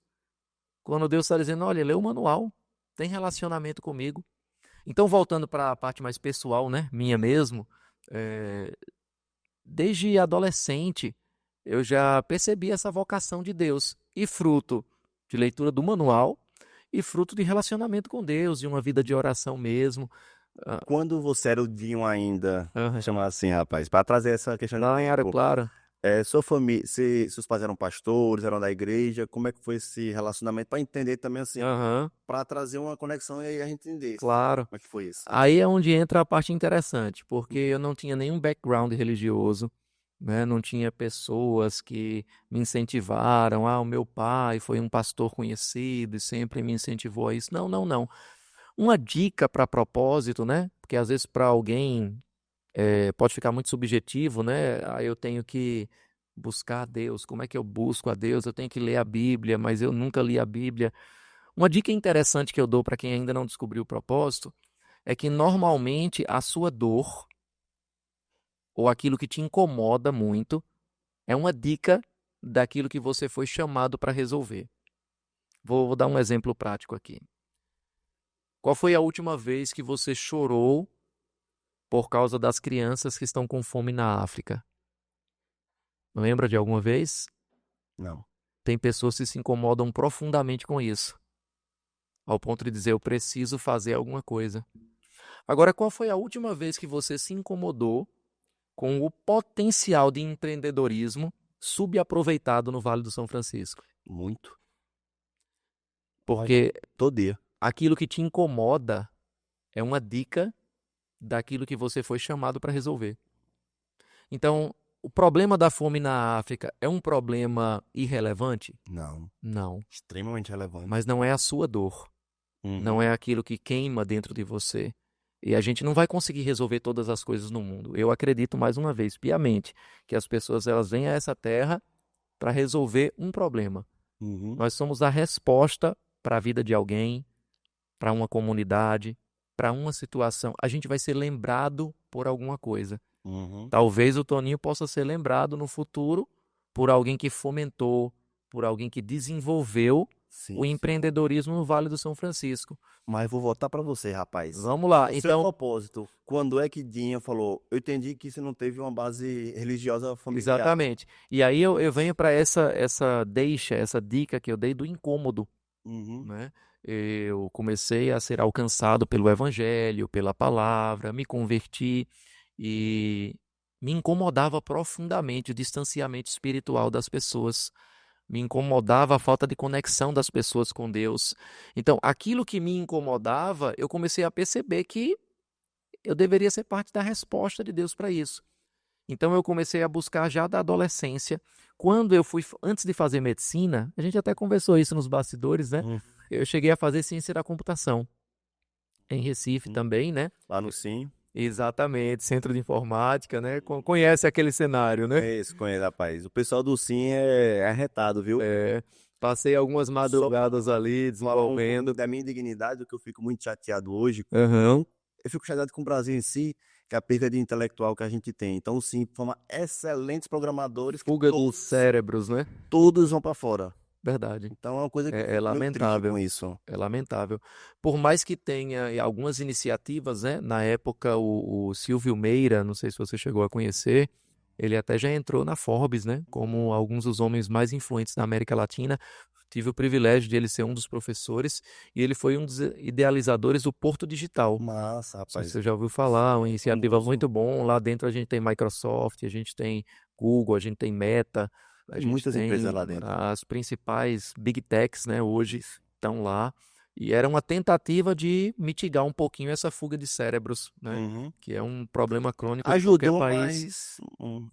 Quando Deus está dizendo, olha, lê o manual, tem relacionamento comigo. Então, voltando para a parte mais pessoal, né, minha mesmo, desde adolescente, eu já percebi essa vocação de Deus. E fruto de leitura do manual e fruto de relacionamento com Deus, de uma vida de oração mesmo. Ah, Quando você era o Dinho ainda, aham. chamar assim, rapaz, para trazer essa questão de Lá em Área tempo, Clara. sua família, seus pais eram pastores, eram da igreja, como é que foi esse relacionamento? Para entender também assim, Aham, para trazer uma conexão e aí a gente entender claro. como é que foi isso. Aí é onde entra a parte interessante, porque eu não tinha nenhum background religioso, né? Não tinha pessoas que me incentivaram. Ah, o meu pai foi um pastor conhecido e sempre me incentivou a isso. Não, não, não. Uma dica para propósito, né? Porque às vezes para alguém pode ficar muito subjetivo, né? Ah, eu tenho que buscar a Deus. Como é que eu busco a Deus? Eu tenho que ler a Bíblia, mas eu nunca li a Bíblia. Uma dica interessante que eu dou para quem ainda não descobriu o propósito é que normalmente a sua dor ou aquilo que te incomoda muito é uma dica daquilo que você foi chamado para resolver. Vou dar um exemplo prático aqui. Qual foi a última vez que você chorou por causa das crianças que estão com fome na África? Lembra de alguma vez? Não. Tem pessoas que se incomodam profundamente com isso, ao ponto de dizer, eu preciso fazer alguma coisa. Agora, qual foi a última vez que você se incomodou com o potencial de empreendedorismo subaproveitado no Vale do São Francisco? Muito. Porque Todo dia. aquilo que te incomoda é uma dica daquilo que você foi chamado para resolver. Então, o problema da fome na África é um problema irrelevante? Não. Não. Extremamente relevante. Mas não é a sua dor. Uhum. Não é aquilo que queima dentro de você. E a gente não vai conseguir resolver todas as coisas no mundo. Eu acredito, mais uma vez, piamente, que as pessoas elas vêm a essa terra para resolver um problema. Uhum. Nós somos a resposta para a vida de alguém, para uma comunidade, para uma situação. A gente vai ser lembrado por alguma coisa. Uhum. Talvez o Toninho possa ser lembrado no futuro por alguém que fomentou, por alguém que desenvolveu Sim. o empreendedorismo no Vale do São Francisco. Mas vou voltar para você, rapaz. Vamos lá. O seu Então, propósito, quando é que Dinha falou? Eu entendi que você não teve uma base religiosa familiar. exatamente. E aí eu venho para essa dica que eu dei do incômodo, Uhum. né? Eu comecei a ser alcançado pelo evangelho, pela palavra, me converti e me incomodava profundamente o distanciamento espiritual das pessoas. Me incomodava a falta de conexão das pessoas com Deus. Então, aquilo que me incomodava, eu comecei a perceber que eu deveria ser parte da resposta de Deus para isso. Então, eu comecei a buscar já da adolescência. Quando eu fui, antes de fazer medicina, a gente até conversou isso nos bastidores, né? Uhum. Eu cheguei a fazer ciência da computação em Recife também, né? Lá no Sim. Exatamente, centro de informática, né? Conhece aquele cenário, né? Conheço, rapaz. O pessoal do Sim é arretado, viu? Passei algumas madrugadas ali desenvolvendo. Da minha dignidade, o que eu fico muito chateado hoje, Aham. eu fico chateado com o Brasil em si, que é a perda de intelectual que a gente tem. Então, sim, forma excelentes programadores, que Fuga dos cérebros, né? todos vão para fora. Verdade. Então, é uma coisa que eu É fico meio triste lamentável. com isso. É lamentável. Por mais que tenha algumas iniciativas, né? Na época, o Silvio Meira, não sei se você chegou a conhecer, ele até já entrou na Forbes, né? Como alguns dos homens mais influentes da América Latina. Tive o privilégio de ele ser um dos professores e ele foi um dos idealizadores do Porto Digital. Massa, Não sei se rapaz. você já ouviu falar, uma iniciativa Famoso. muito bom. Lá dentro a gente tem Microsoft, a gente tem Google, a gente tem Meta, a Tem gente muitas tem empresas lá dentro. as principais Big Techs, né, hoje estão lá. E era uma tentativa de mitigar um pouquinho essa fuga de cérebros, né, Uhum. que é um problema crônico de Ajudou, qualquer país. mas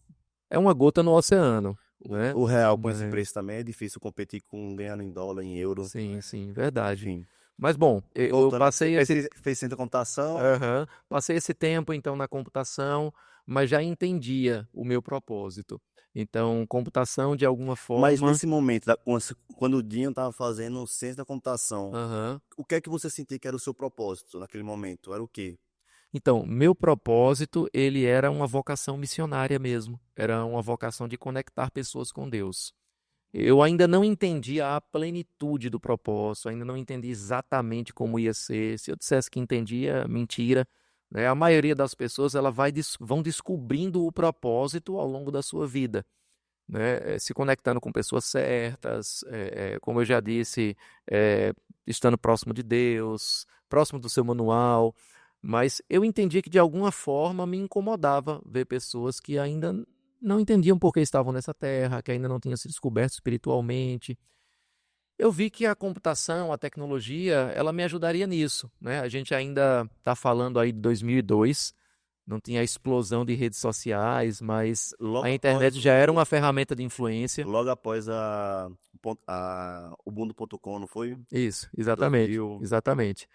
É uma gota no oceano, né? o real com esse É, preço também é difícil competir com ganhando em dólar, em euro. sim, sim, verdade. Enfim. Mas bom, eu Voltando, passei esse você fez ciência da computação, Aham. Passei esse tempo, então, na computação, mas já entendia o meu propósito. Então, computação, de alguma mas forma. nesse momento, quando o Dinho estava fazendo ciência da computação, Aham. o que é que você sentia que era o seu propósito naquele momento? Era o quê? Então, meu propósito, ele era uma vocação missionária mesmo. Era uma vocação de conectar pessoas com Deus. Eu ainda não entendia a plenitude do propósito, ainda não entendi exatamente como ia ser. Se eu dissesse que entendia, mentira. Né? A maioria das pessoas vão descobrindo o propósito ao longo da sua vida. Né? Se conectando com pessoas certas, como eu já disse, estando próximo de Deus, próximo do seu manual. Mas eu entendi que de alguma forma me incomodava ver pessoas que ainda não entendiam por que estavam nessa terra, que ainda não tinham se descoberto espiritualmente. Eu vi que a computação, a tecnologia, ela me ajudaria nisso. Né? A gente ainda está falando aí de 2002, não tinha a explosão de redes sociais, mas Logo a internet após já era uma ferramenta de influência. logo após o Ubuntu.com, não foi? Isso, exatamente, 2000. exatamente.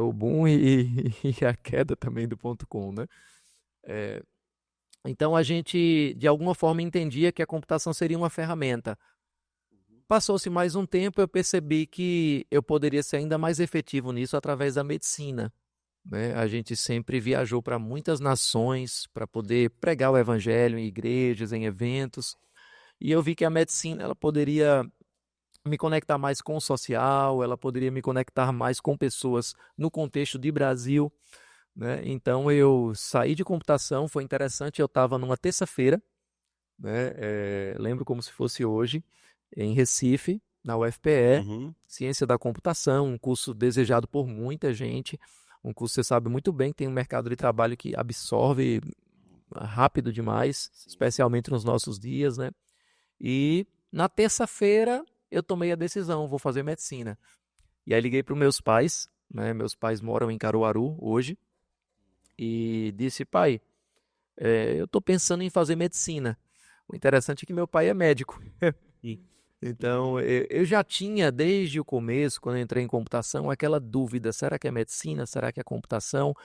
O boom e a queda também do .com, né? Então a gente, de alguma forma, entendia que a computação seria uma ferramenta. Passou-se mais um tempo, eu percebi que eu poderia ser ainda mais efetivo nisso através da medicina. Né? A gente sempre viajou para muitas nações para poder pregar o evangelho em igrejas, em eventos. E eu vi que a medicina ela poderia me conectar mais com o social, ela poderia me conectar mais com pessoas no contexto de Brasil, né? Então eu saí de computação, foi interessante, eu estava numa terça-feira, né? Lembro como se fosse hoje, em Recife, na UFPE, Uhum. Ciência da Computação, um curso desejado por muita gente, um curso, você sabe muito bem, que tem um mercado de trabalho que absorve rápido demais, Sim, sim. especialmente nos nossos dias, né? E na terça-feira eu tomei a decisão, vou fazer medicina. E aí liguei para os meus pais, né? Meus pais moram em Caruaru hoje, e disse, pai, eu estou pensando em fazer medicina. O interessante é que meu pai é médico. Então, eu já tinha, desde o começo, quando eu entrei em computação, aquela dúvida: será que é medicina? Será que é computação?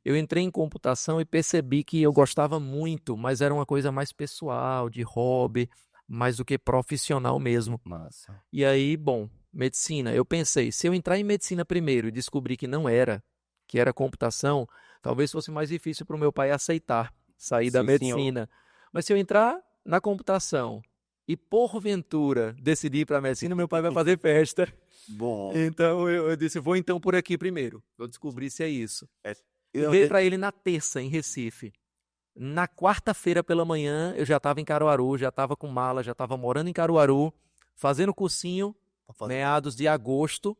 Eu entrei em computação e percebi que eu gostava muito, mas era uma coisa mais pessoal, de hobby, mais do que profissional mesmo. Massa. E aí, bom, medicina. Eu pensei, se eu entrar em medicina primeiro e descobrir que não era, que era computação, talvez fosse mais difícil para o meu pai aceitar sair da Sim, senhor. medicina. Mas se eu entrar na computação e porventura decidir ir para a medicina, meu pai vai fazer festa. Bom, Então eu disse, vou então por aqui primeiro. Vou descobrir se é isso. é, eu, Liguei eu- para ele na terça, em Recife. Na quarta-feira pela manhã, eu já estava em Caruaru, já estava com mala, já estava morando em Caruaru, fazendo cursinho, meados de agosto,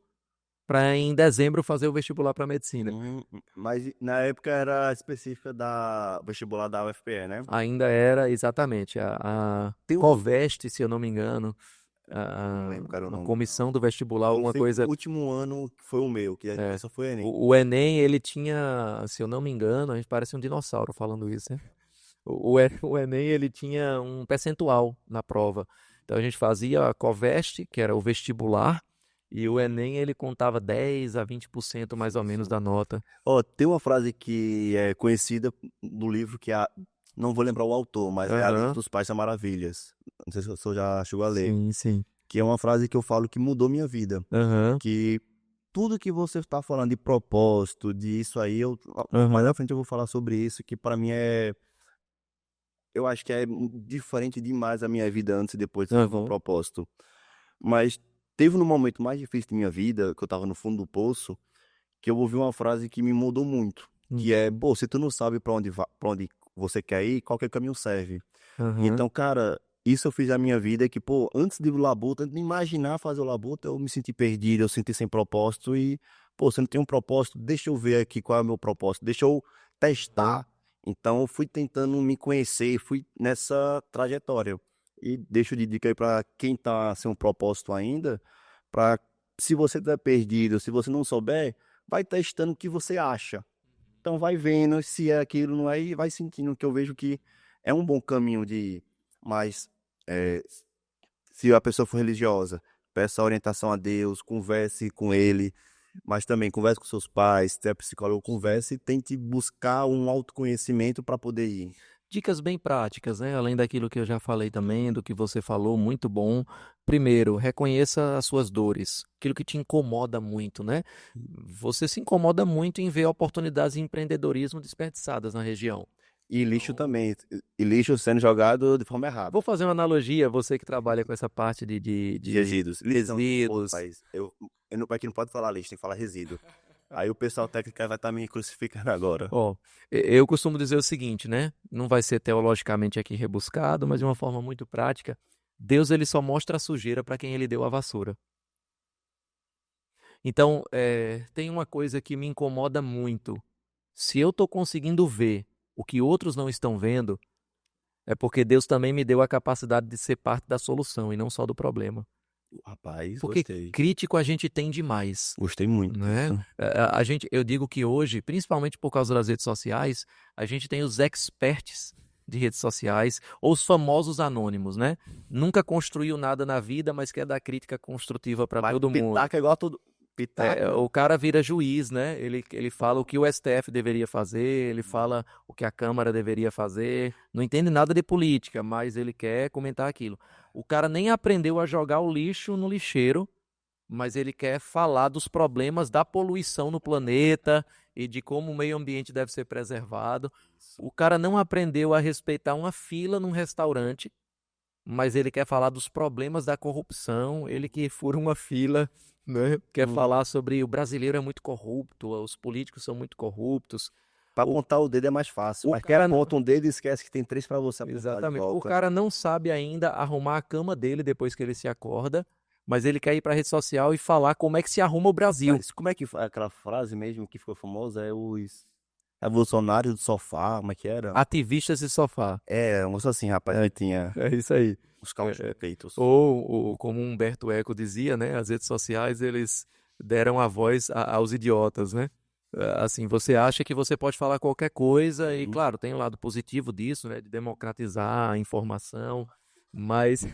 para em dezembro fazer o vestibular para medicina. Mas na época era específica da vestibular da UFPE, né? Ainda era exatamente a Tem um, Coveste, se eu não me engano, não lembro, cara, o a nome. comissão do vestibular, Eu alguma sei que o coisa. último ano foi o meu, que É, só foi Enem. o Enem, ele tinha, se eu não me engano, a gente parece um dinossauro falando isso, né? O Enem, ele tinha um percentual na prova. Então a gente fazia a Coveste, que era o vestibular, e o Enem ele contava 10 a 20% mais ou Sim, menos sim. da nota. Ó, tem uma frase que é conhecida no livro que não vou lembrar o autor, mas é Alice Aham. dos Países das Maravilhas. Não sei se o senhor já chegou a ler. Sim, sim. Que é uma frase que eu falo que mudou minha vida. Aham. Que tudo que você está falando de propósito, disso aí, mais Aham. à frente eu vou falar sobre isso, que para mim eu acho que é diferente demais a minha vida antes e depois sobre o Aham. propósito. Mas teve no momento mais difícil da minha vida, que eu tava no fundo do poço, que eu ouvi uma frase que me mudou muito, que é, Uhum. pô, se tu não sabe para onde você quer ir, qualquer caminho serve. Aham. Então, cara, isso eu fiz na minha vida que, pô, antes de ir pro labuta, antes de imaginar fazer o labuta, eu me senti perdido, eu senti sem propósito e, pô, se eu não tenho um propósito, deixa eu ver aqui qual é o meu propósito, deixa eu testar. Então, eu fui tentando me conhecer, fui nessa trajetória. E deixo de dica aí pra quem tá sem um propósito ainda, pra se você tá perdido, se você não souber, vai testando o que você acha. Então vai vendo se é aquilo, não é, e vai sentindo que eu vejo que é um bom caminho de ir. Mas eh, se a pessoa for religiosa, peça orientação a Deus, converse com ele, mas também converse com seus pais, se é psicólogo, converse e tente buscar um autoconhecimento para poder ir. Dicas bem práticas, né? Além daquilo que eu já falei também, do que você falou, muito bom. Primeiro, reconheça as suas dores, aquilo que te incomoda muito, né? Você se incomoda muito em ver oportunidades de empreendedorismo desperdiçadas na região. E lixo Então, também, e lixo sendo jogado de forma vou errada. fazer uma analogia, você que trabalha com essa parte De de resíduos. Lixo não, desculpa, resíduos. país. Aqui não pode falar lixo, tem que falar resíduo. Aí o pessoal técnico vai estar me crucificando agora. Ó, eu costumo dizer o seguinte, né? Não vai ser teologicamente aqui rebuscado, mas de uma forma muito prática. Deus ele só mostra a sujeira para quem ele deu a vassoura. Então, tem uma coisa que me incomoda muito. Se eu estou conseguindo ver o que outros não estão vendo, é porque Deus também me deu a capacidade de ser parte da solução e não só do problema. Rapaz, Porque gostei. crítico a gente tem demais, Gostei muito né? disso. A gente, eu digo que hoje, principalmente por causa das redes sociais, a gente tem os experts de redes sociais, ou os famosos anônimos, né? Nunca construiu nada na vida, mas quer dar crítica construtiva para Mas todo mundo. pitaco é igual a tudo. Pitaco. O cara vira juiz, né? Ele fala o que o STF deveria fazer, ele fala o que a Câmara deveria fazer. Não entende nada de política, mas ele quer comentar aquilo. O cara nem aprendeu a jogar o lixo no lixeiro, mas ele quer falar dos problemas da poluição no planeta e de como o meio ambiente deve ser preservado. O cara não aprendeu a respeitar uma fila num restaurante, mas ele quer falar dos problemas da corrupção, ele que fura uma fila, né? Quer falar sobre o brasileiro é muito corrupto, os políticos são muito corruptos. Pra apontar o dedo é mais fácil. O Mas quem cara aponta um dedo esquece que tem 3 pra você apontar de Exatamente. O volta. cara não sabe ainda arrumar a cama dele depois que ele se acorda, mas ele quer ir para a rede social e falar como é que se arruma o Brasil. Mas como é que aquela frase mesmo que ficou famosa? É os revolucionários do sofá, como é que era? Ativistas de sofá. É, moço assim, rapaz, ele tinha É isso aí. os peitos. Ou, como Humberto Eco dizia, né? As redes sociais, eles deram a voz aos idiotas, né? Assim, você acha que você pode falar qualquer coisa e, claro, tem um lado positivo disso, né? De democratizar a informação, mas...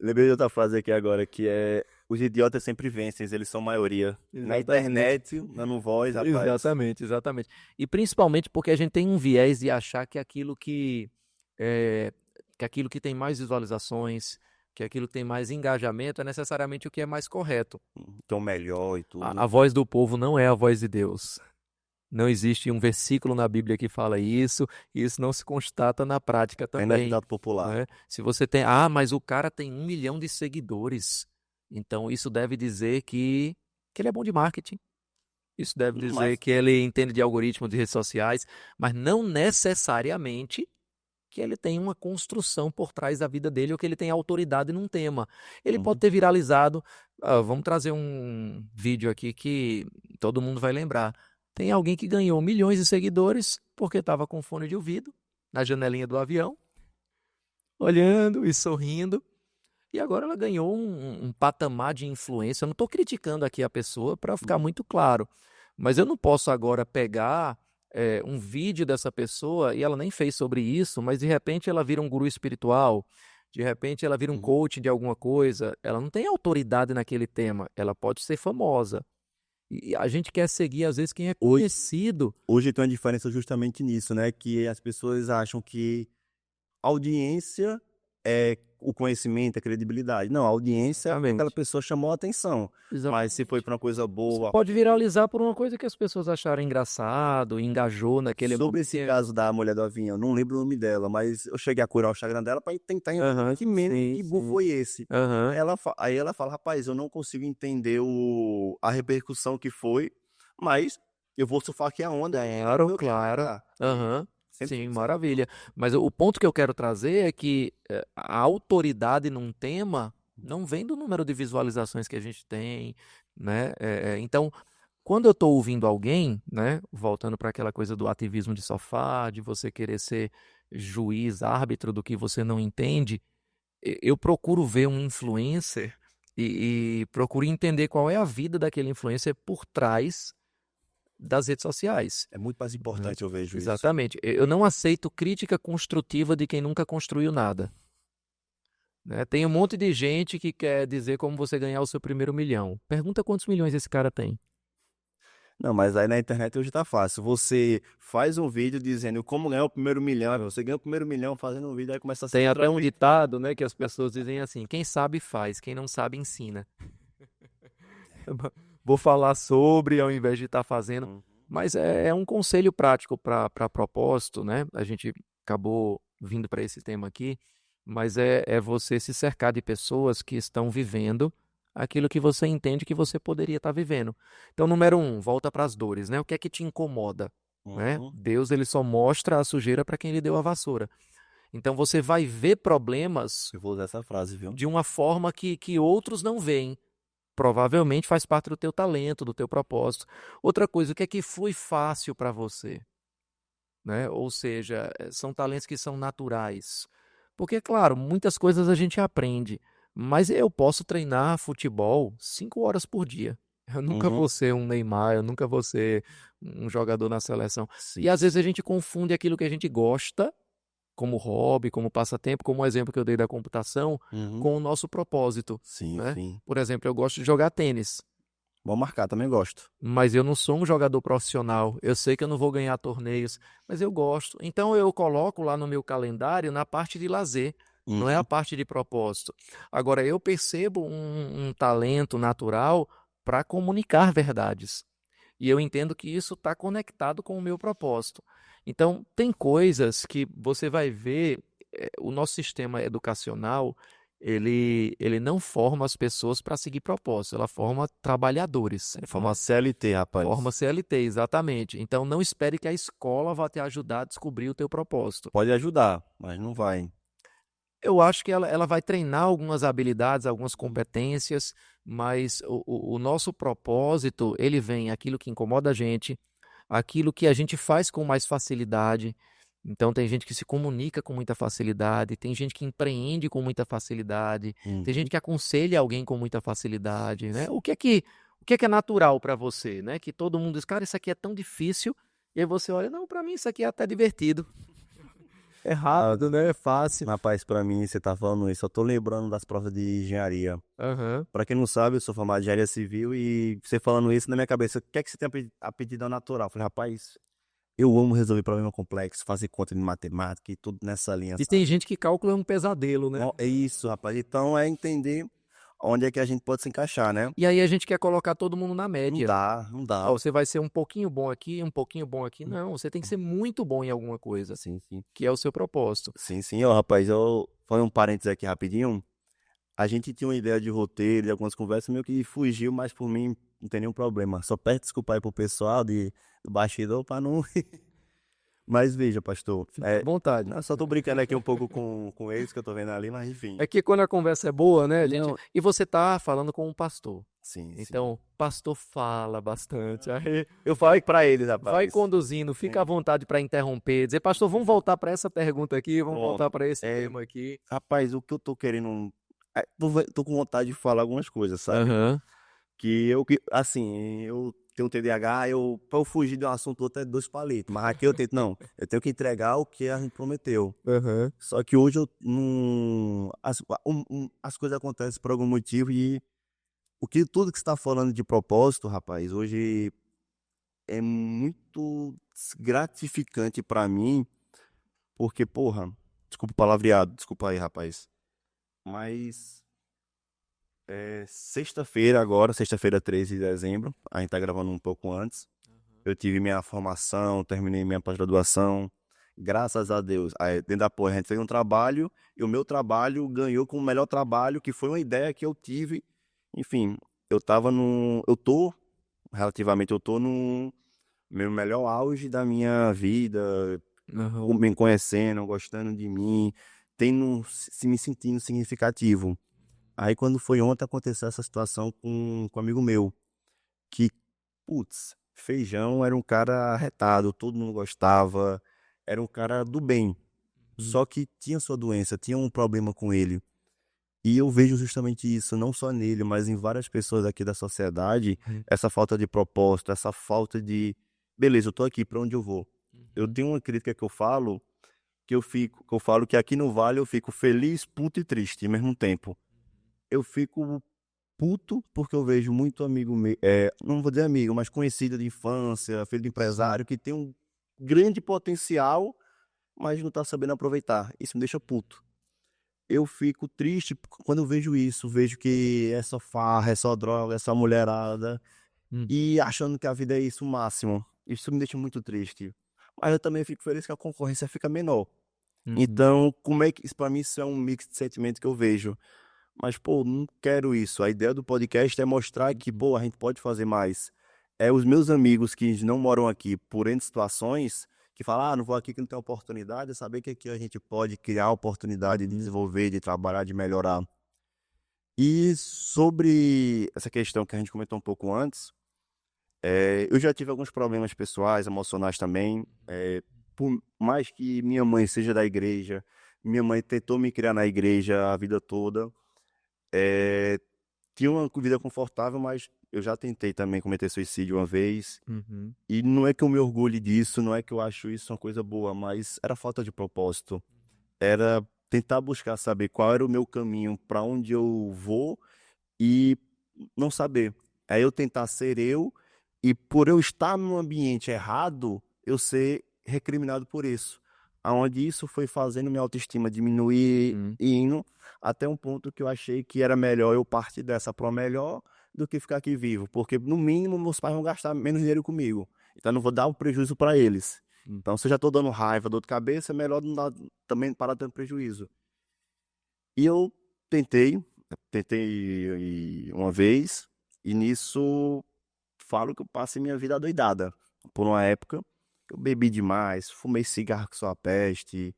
Lembrei de outra frase aqui agora, que é os idiotas sempre vencem, eles são maioria. Na internet, dando voz, rapaz. Exatamente, exatamente. E principalmente porque a gente tem um viés de achar que aquilo que aquilo que tem mais visualizações, que aquilo que tem mais engajamento é necessariamente o que é mais correto. Então melhor e tudo. A voz do povo não é a voz de Deus. Não existe um versículo na Bíblia que fala isso, e isso não se constata na prática Ainda é também. ditado popular. Né? Se você tem, mas o cara tem 1 milhão de seguidores, então isso deve dizer que ele é bom de marketing. Isso deve dizer Mas- que ele entende de algoritmo de redes sociais, mas não necessariamente que ele tem uma construção por trás da vida dele ou que ele tem autoridade num tema. Ele pode ter viralizado. Vamos trazer um vídeo aqui que todo mundo vai lembrar. Tem alguém que ganhou milhões de seguidores porque estava com fone de ouvido na janelinha do avião, olhando e sorrindo. E agora ela ganhou um patamar de influência. Eu não estou criticando aqui a pessoa para ficar muito claro, mas eu não posso agora pegar um vídeo dessa pessoa e ela nem fez sobre isso, mas de repente ela vira um guru espiritual, de repente ela vira um coach de alguma coisa. Ela não tem autoridade naquele tema, ela pode ser famosa. E a gente quer seguir, às vezes, quem é conhecido. Hoje tem uma diferença justamente nisso, né? Que as pessoas acham que audiência é o conhecimento, a credibilidade. Não, a audiência, aquela pessoa chamou a atenção. Mas se foi para uma coisa boa... Pode viralizar por uma coisa que as pessoas acharam engraçado, engajou naquele... Sobre esse caso da mulher do avião, não lembro o nome dela, mas eu cheguei a curar o Instagram dela para tentar entender que burro foi esse. Aí ela fala, rapaz, eu não consigo entender a repercussão que foi, mas eu vou surfar aqui a onda. Claro. Sim, maravilha. Mas o ponto que eu quero trazer é que a autoridade num tema não vem do número de visualizações que a gente tem, né? Então, quando eu estou ouvindo alguém, né, voltando para aquela coisa do ativismo de sofá, de você querer ser juiz, árbitro do que você não entende, eu procuro ver um influencer e procuro entender qual é a vida daquele influencer por trás das redes sociais. É muito mais importante, eu vejo isso. Exatamente. Eu não aceito crítica construtiva de quem nunca construiu nada. Né? Tem um monte de gente que quer dizer como você ganhar o seu primeiro milhão. Pergunta quantos milhões esse cara tem. Não, mas aí na internet hoje tá fácil. Você faz um vídeo dizendo como ganhar o primeiro milhão. Você ganha o primeiro milhão fazendo um vídeo, aí começa a Tem até um ditado, né, que as pessoas dizem assim: quem sabe faz, quem não sabe ensina. Vou falar sobre ao invés de estar fazendo. Mas é um conselho prático para propósito, né? A gente acabou vindo para esse tema aqui, mas é você se cercar de pessoas que estão vivendo aquilo que você entende que você poderia estar vivendo. Então, número 1, volta para as dores, né? O que é que te incomoda? Né? Deus, ele só mostra a sujeira para quem lhe deu a vassoura. Então, você vai ver problemas Eu vou usar essa frase, viu? de uma forma que outros não veem. Provavelmente faz parte do teu talento, do teu propósito. Outra coisa, o que é que foi fácil para você? Né? Ou seja, são talentos que são naturais. Porque, claro, muitas coisas a gente aprende, mas eu posso treinar futebol 5 horas por dia. Eu nunca vou ser um Neymar, eu nunca vou ser um jogador na seleção. E às vezes a gente confunde aquilo que a gente gosta, como hobby, como passatempo, como o exemplo que eu dei da computação, com o nosso propósito. Sim, né? sim. Por exemplo, eu gosto de jogar tênis. Bom marcar, também gosto. Mas eu não sou um jogador profissional. Eu sei que eu não vou ganhar torneios, mas eu gosto. Então eu coloco lá no meu calendário na parte de lazer, não é a parte de propósito. Agora, eu percebo um talento natural para comunicar verdades. E eu entendo que isso está conectado com o meu propósito. Então, tem coisas que você vai ver o nosso sistema educacional, ele não forma as pessoas para seguir propósito, ela forma trabalhadores, Forma CLT, rapaz. forma CLT, exatamente. Então, não espere que a escola vá te ajudar a descobrir o teu propósito. Pode ajudar, mas não vai. Eu acho que ela vai treinar algumas habilidades, algumas competências, mas o nosso propósito, ele vem aquilo que incomoda a gente, aquilo que a gente faz com mais facilidade. Então, tem gente que se comunica com muita facilidade, tem gente que empreende com muita facilidade, tem gente que aconselha alguém com muita facilidade, né? O que é natural para você, né? Que todo mundo diz, cara, isso aqui é tão difícil, e aí você olha, não, para mim isso aqui é até divertido. É rápido, né? É fácil. Rapaz, pra mim, você tá falando isso, eu tô lembrando das provas de engenharia. Aham. Pra quem não sabe, eu sou formado em engenharia civil e você falando isso na minha cabeça, o que é que você tem aptidão natural? Eu falei, rapaz, eu amo resolver problema complexo, fazer conta de matemática e tudo nessa linha, E sabe? tem gente que cálculo é um pesadelo, né? É isso, rapaz. Então é entender onde é que a gente pode se encaixar, né? E aí a gente quer colocar todo mundo na Não média. dá, não dá. Ó, você vai ser um pouquinho bom aqui, um pouquinho bom aqui. Não, você tem que ser muito bom em alguma coisa, Sim, sim. que é o seu propósito. Sim, sim, ó, rapaz, eu foi um parênteses aqui rapidinho. A gente tinha uma ideia de roteiro, de algumas conversas, meio que fugiu, mas por mim não tem nenhum problema. Só peço desculpa aí pro pessoal do bastidor pra não. Mas veja, pastor, Fica à vontade. eu só tô brincando aqui um pouco com eles que eu tô vendo ali, mas enfim. É que quando a conversa é boa, né, gente? Não. E você tá falando com um pastor. Sim, sim. Então, pastor fala bastante. Aí Eu falei pra eles, rapaz. vai conduzindo, fica à vontade para interromper, dizer, pastor, vamos voltar para essa pergunta aqui, vamos Pronto. voltar para esse É, tema aqui. Rapaz, o que eu tô querendo. Tô com vontade de falar algumas coisas, sabe? Aham. Assim, eu tenho TDAH, pra eu fugir de um assunto outro é dois palitos. Mas aqui eu tento, não, eu tenho que entregar o que a gente prometeu. Aham. Só que hoje eu não. As coisas acontecem por algum motivo e tudo que você tá falando de propósito, rapaz, hoje é muito gratificante pra mim, porque, porra, desculpa o palavreado, desculpa aí, rapaz. Mas sexta-feira agora, sexta-feira 13 de dezembro, a gente tá gravando um pouco antes. Eu tive minha formação, terminei minha pós-graduação. Graças a Deus. Aí, dentro da porra, a gente fez um trabalho e o meu trabalho ganhou como o melhor trabalho, que foi uma ideia que eu tive. Enfim, relativamente, eu tô no meu melhor auge da minha vida, Aham. me conhecendo, gostando de mim, se me sentindo significativo. Aí quando foi ontem aconteceu essa situação com um amigo meu, que, putz, Feijão era um cara arretado, todo mundo gostava, era um cara do bem, só que tinha sua doença, tinha um problema com ele. E eu vejo justamente isso, não só nele, mas em várias pessoas aqui da sociedade, essa falta de propósito, essa falta de, beleza, eu tô aqui, pra onde eu vou? Eu tenho uma crítica que eu falo, que eu falo que aqui no Vale eu fico feliz, puto e triste ao mesmo tempo. Eu fico puto porque eu vejo muito amigo meu, não vou dizer amigo, mas conhecido de infância, filho de empresário, que tem um grande potencial, mas não tá sabendo aproveitar. Isso me deixa puto. Eu fico triste quando eu vejo isso, vejo que é só farra, é só droga, é só mulherada, e achando que a vida é isso o máximo. Isso me deixa muito triste. Mas eu também fico feliz que a concorrência fica menor. Então, como é que isso, pra mim, isso é um mix de sentimento que eu vejo. Mas, pô, não quero isso. A ideia do podcast é mostrar que, pô, a gente pode fazer mais. Os meus amigos que não moram aqui por N situações, que falam, não vou aqui que não tem oportunidade, é saber que aqui a gente pode criar oportunidade de desenvolver, de trabalhar, de melhorar. E sobre essa questão que a gente comentou um pouco antes, eu já tive alguns problemas pessoais, emocionais também. Por mais que minha mãe seja da igreja, minha mãe tentou me criar na igreja a vida toda. Tinha uma vida confortável, mas eu já tentei também cometer suicídio uma vez. E não é que eu me orgulhe disso, não é que eu acho isso uma coisa boa, mas era falta de propósito. Era tentar buscar saber qual era o meu caminho, para onde eu vou e não saber. Aí eu tentar ser eu e por eu estar num ambiente errado, eu ser recriminado por isso. Aonde isso foi fazendo minha autoestima diminuir e indo até um ponto que eu achei que era melhor eu partir dessa para melhor do que ficar aqui vivo, porque no mínimo meus pais vão gastar menos dinheiro comigo. Então eu não vou dar um prejuízo para eles. Então, se eu já tô dando raiva, dor de cabeça, é melhor não dar, também parar dando prejuízo. E eu tentei uma vez, e nisso falo que eu passei minha vida adoidada. Por uma época, eu bebi demais, fumei cigarro que só a peste.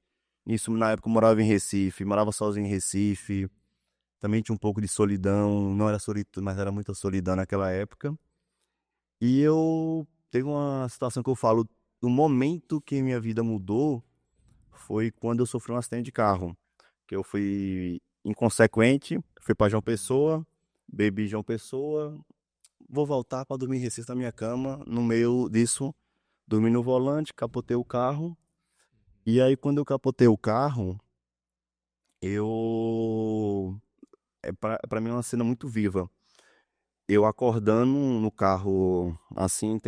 Nisso, na época, eu morava em Recife, morava sozinho em Recife. Também tinha um pouco de solidão, não era solitude, mas era muita solidão naquela época. E eu teve uma situação que eu falo, o momento que minha vida mudou foi quando eu sofri um acidente de carro, que eu fui inconsequente, fui para João Pessoa, bebi em João Pessoa, vou voltar para dormir em Recife na minha cama, no meio disso, dormi no volante, capotei o carro, e aí quando eu capotei o carro, eu para mim é uma cena muito viva. Eu acordando no carro, assim,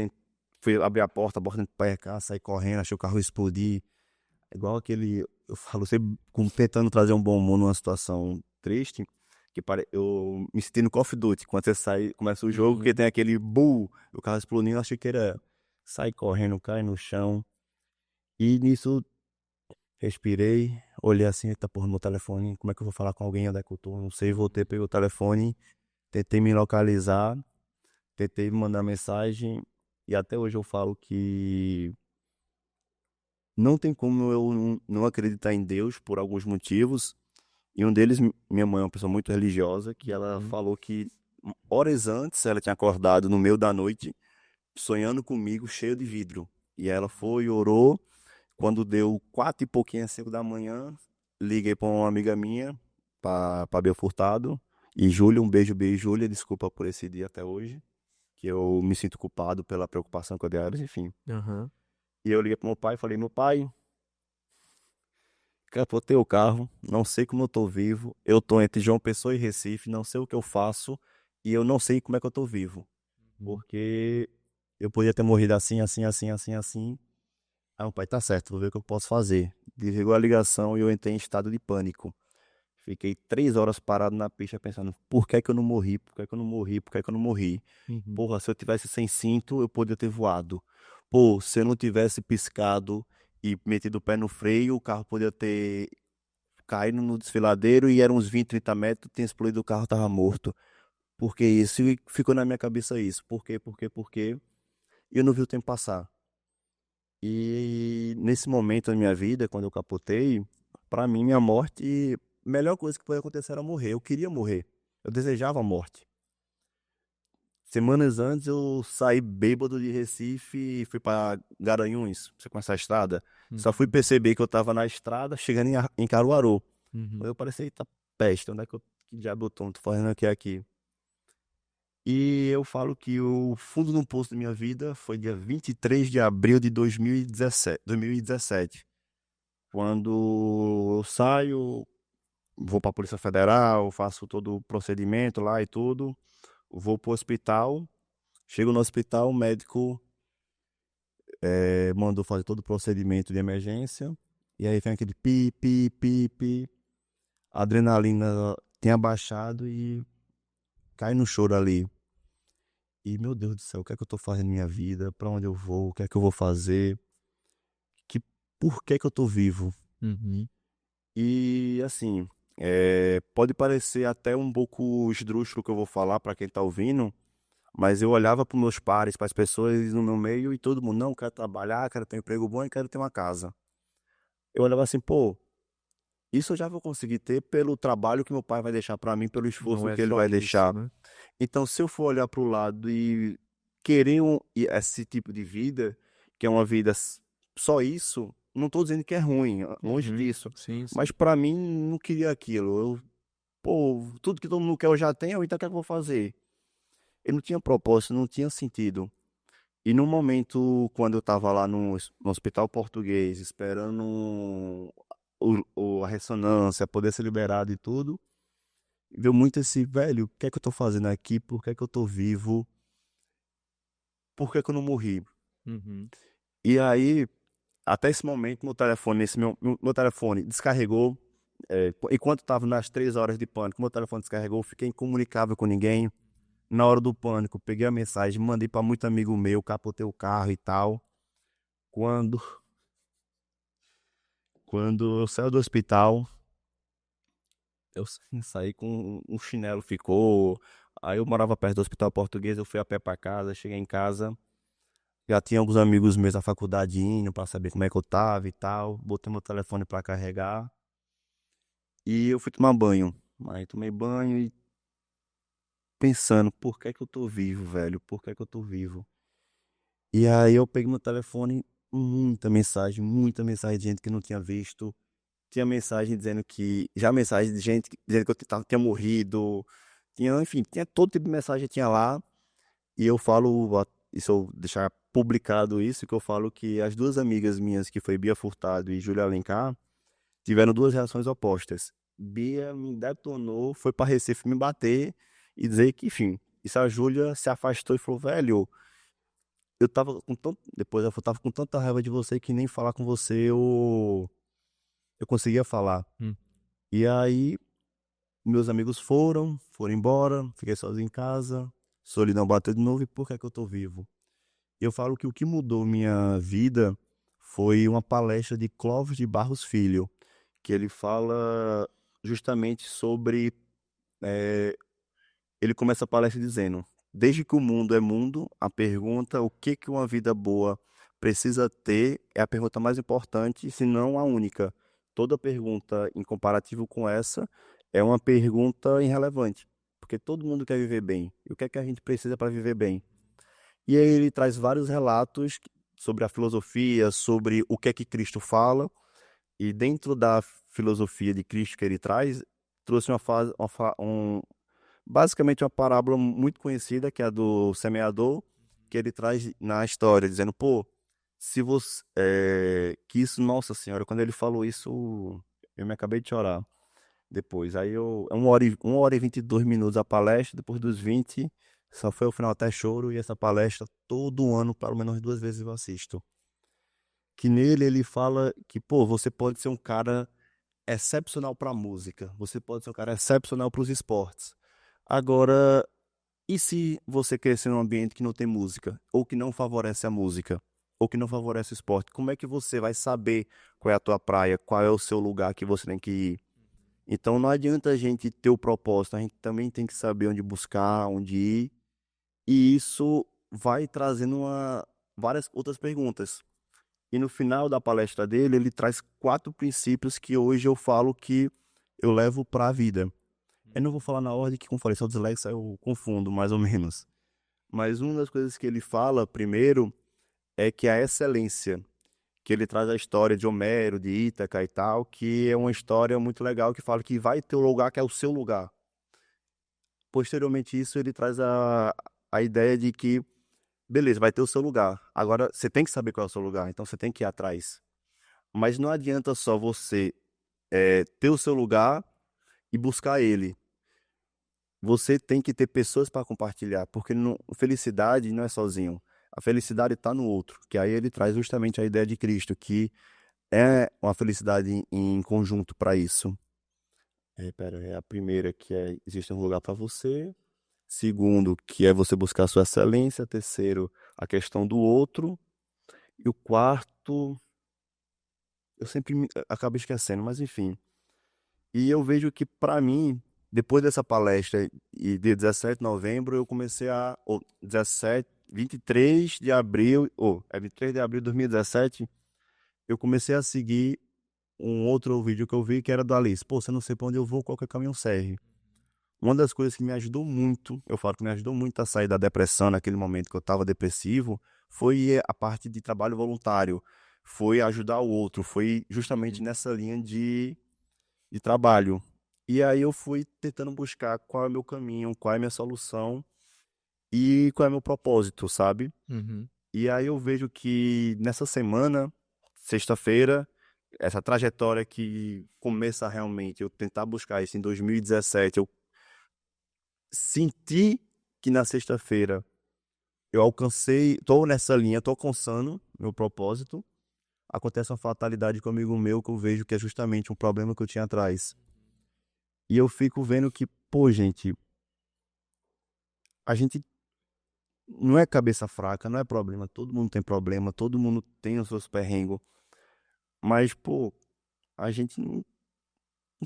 fui abrir a porta dentro do carro, saí correndo, achei o carro explodir. Igual aquele, eu falo, você tentando trazer um bom humor numa situação triste, eu me senti no Call of Duty, quando você sai, começa o jogo, que Uhum. tem aquele bull, o carro explodindo, eu achei que era sair correndo, cai no chão. E nisso, respirei, olhei assim, eita porra, meu telefone, como é que eu vou falar com alguém, onde é que eu tô? Não sei, voltei, peguei o telefone, tentei me localizar, tentei mandar mensagem, e até hoje eu falo que não tem como eu não acreditar em Deus por alguns motivos. E um deles, minha mãe é uma pessoa muito religiosa, que ela Uhum. falou que horas antes ela tinha acordado no meio da noite, sonhando comigo, cheio de vidro. E ela foi, orou. Quando deu 4 e pouquinho, 5 da manhã, liguei para uma amiga minha, para Bel Furtado. E Júlia, um beijo, beijo, Júlia. Desculpa por esse dia até hoje, que eu me sinto culpado pela preocupação com a diários, enfim. Aham. E eu liguei pro meu pai e falei, meu pai, capotei o carro, não sei como eu tô vivo. Eu tô entre João Pessoa e Recife, não sei o que eu faço e eu não sei como é que eu tô vivo. Uhum. Porque eu podia ter morrido assim, assim, assim, assim, assim. Aí meu pai, tá certo, vou ver o que eu posso fazer. Desligou a ligação e eu entrei em estado de pânico. Fiquei 3 horas parado na pista pensando, por que que eu não morri? Por que que eu não morri? Por que que eu não morri? Uhum. Porra, se eu tivesse sem cinto, eu poderia ter voado. Pô, se eu não tivesse piscado e metido o pé no freio, o carro poderia ter caído no desfiladeiro e eram uns 20, 30 metros, tinha explodido o carro, tava morto. Por que isso? E ficou na minha cabeça isso. Por quê? Por quê? Por quê? E eu não vi o tempo passar. E nesse momento da minha vida, quando eu capotei, pra mim, minha morte, a melhor coisa que podia acontecer era morrer. Eu queria morrer. Eu desejava a morte. Semanas antes eu saí bêbado de Recife e fui para Garanhuns, você conhece a estrada? Só fui Uhum. perceber que eu tava na estrada, chegando em Caruaru. Uhum. Eu parecia, eita peste, onde é que diabo eu tô fazendo aqui? E eu falo que o fundo no poço da minha vida foi dia 23 de abril de 2017, quando eu saio, vou para a Polícia Federal, faço todo o procedimento lá e tudo, vou pro hospital, chego no hospital, o médico mandou fazer todo o procedimento de emergência, e aí vem aquele pi, pi, pi, pi, a adrenalina tinha baixado e cai no choro ali. E, meu Deus do céu, o que é que eu tô fazendo na minha vida? Pra onde eu vou? O que é que eu vou fazer? Que, por que é que eu tô vivo? Uhum. E, assim, pode parecer até um pouco esdrúxulo o que eu vou falar pra quem tá ouvindo, mas eu olhava pros meus pares, para as pessoas no meu meio e todo mundo, não, quero trabalhar, quero ter um emprego bom e quero ter uma casa. Eu olhava assim, pô, isso eu já vou conseguir ter pelo trabalho que meu pai vai deixar pra mim, pelo Não esforço é que ele só vai isso, deixar. né? Então, se eu for olhar para o lado e querer esse tipo de vida, que é uma vida só isso, não estou dizendo que é ruim, longe Uhum. disso. Sim, Mas sim. para mim, não queria aquilo. Pô, tudo que todo mundo quer eu já tenho, então o que é que eu vou fazer? Eu não tinha propósito, não tinha sentido. E no momento, quando eu estava lá no Hospital Português, esperando a ressonância, poder ser liberado e tudo, veio muito esse, velho, o que é que eu tô fazendo aqui? Por que é que eu tô vivo? Por que que eu não morri? Uhum. E aí, até esse momento, meu telefone descarregou. Enquanto estava nas 3 horas de pânico, meu telefone descarregou, fiquei incomunicável com ninguém. Na hora do pânico, peguei a mensagem, mandei para muito amigo meu, capotei o carro e tal. Quando Quando eu saio do hospital, eu saí com um chinelo ficou. Aí eu morava perto do hospital português, eu fui a pé pra casa, cheguei em casa, já tinha alguns amigos meus da faculdade indo pra saber como é que eu tava e tal. Botei meu telefone pra carregar e eu fui tomar banho. Aí tomei banho e pensando, por que é que eu tô vivo, velho? Por que é que eu tô vivo? E aí eu peguei meu telefone, muita mensagem de gente que não tinha visto. Tinha mensagem dizendo que. Já mensagem de gente dizendo que tinha morrido. Tinha, enfim, tinha todo tipo de mensagem tinha lá. E eu falo, isso eu deixar publicado isso, que eu falo que as duas amigas minhas, que foi Bia Furtado e Júlia Alencar, tiveram duas reações opostas. Bia me detonou, foi para Recife me bater e dizer que, enfim, isso a Júlia se afastou e falou, velho, eu tava com tanto. Depois eu tava com tanta raiva de você que nem falar com você eu conseguia falar. Hum. E aí, meus amigos foram embora, fiquei sozinho em casa, solidão bateu de novo e por que é que eu tô vivo? Eu falo que o que mudou minha vida foi uma palestra de Clóvis de Barros Filho, que ele fala justamente sobre. eh, Ele começa a palestra dizendo: desde que o mundo é mundo, a pergunta o que que uma vida boa precisa ter é a pergunta mais importante, se não a única. Toda pergunta em comparativo com essa é uma pergunta irrelevante, porque todo mundo quer viver bem. E o que é que a gente precisa para viver bem? E aí ele traz vários relatos sobre a filosofia, sobre o que é que Cristo fala, e dentro da filosofia de Cristo que ele traz, trouxe basicamente uma parábola muito conhecida, que é a do semeador, que ele traz na história, dizendo, pô, se você. Que isso, nossa senhora, quando ele falou isso, eu me acabei de chorar depois. Aí eu. É 1 hora e 22 minutos a palestra, depois dos 20 só foi o final até choro, e essa palestra todo ano, pelo menos 2 vezes eu assisto. Que nele ele fala que, pô, você pode ser um cara excepcional pra música, você pode ser um cara excepcional pros esportes. Agora, e se você crescer num ambiente que não tem música, ou que não favorece a música, ou que não favorece o esporte, como é que você vai saber qual é a tua praia, qual é o seu lugar que você tem que ir? Então não adianta a gente ter o propósito, a gente também tem que saber onde buscar, onde ir, e isso vai trazendo várias outras perguntas. E no final da palestra dele, ele traz 4 princípios que hoje eu falo que eu levo para a vida. Eu não vou falar na ordem que, como eu falei, sou dislexo, eu confundo mais ou menos. Mas uma das coisas que ele fala primeiro é que a excelência, que ele traz a história de Homero, de Ítaca e tal, que é uma história muito legal que fala que vai ter um lugar que é o seu lugar. Posteriormente isso, ele traz a ideia de que, beleza, vai ter o seu lugar. Agora, você tem que saber qual é o seu lugar, então você tem que ir atrás. Mas não adianta só você ter o seu lugar e buscar ele. Você tem que ter pessoas para compartilhar, porque felicidade não é sozinho. A felicidade está no outro, que aí ele traz justamente a ideia de Cristo, que é uma felicidade em conjunto para isso. É a primeira, que é existe um lugar para você. Segundo, que é você buscar a sua excelência. Terceiro, a questão do outro. E o quarto, eu sempre acabo esquecendo, mas enfim. E eu vejo que, para mim, depois dessa palestra e de 17 de novembro, eu comecei a. Ou 17, 23 de abril. Ou, 23 de abril de 2017, eu comecei a seguir um outro vídeo que eu vi que era do Alice. Pô, você não sei pra onde eu vou, qualquer caminho serve. Uma das coisas que me ajudou muito, eu falo que me ajudou muito a sair da depressão naquele momento que eu estava depressivo, foi a parte de trabalho voluntário. Foi ajudar o outro, foi justamente nessa linha de trabalho. E aí eu fui tentando buscar qual é o meu caminho, qual é a minha solução e qual é o meu propósito, sabe? Uhum. E aí eu vejo que nessa semana, sexta-feira, essa trajetória que começa realmente eu tentar buscar isso em 2017, eu senti que na sexta-feira eu alcancei, tô nessa linha, tô alcançando meu propósito. Acontece uma fatalidade com um amigo meu que eu vejo que é justamente um problema que eu tinha atrás. E eu fico vendo que, pô, gente, a gente não é cabeça fraca, não é problema. Todo mundo tem problema, todo mundo tem os seus perrengos. Mas, pô, a gente não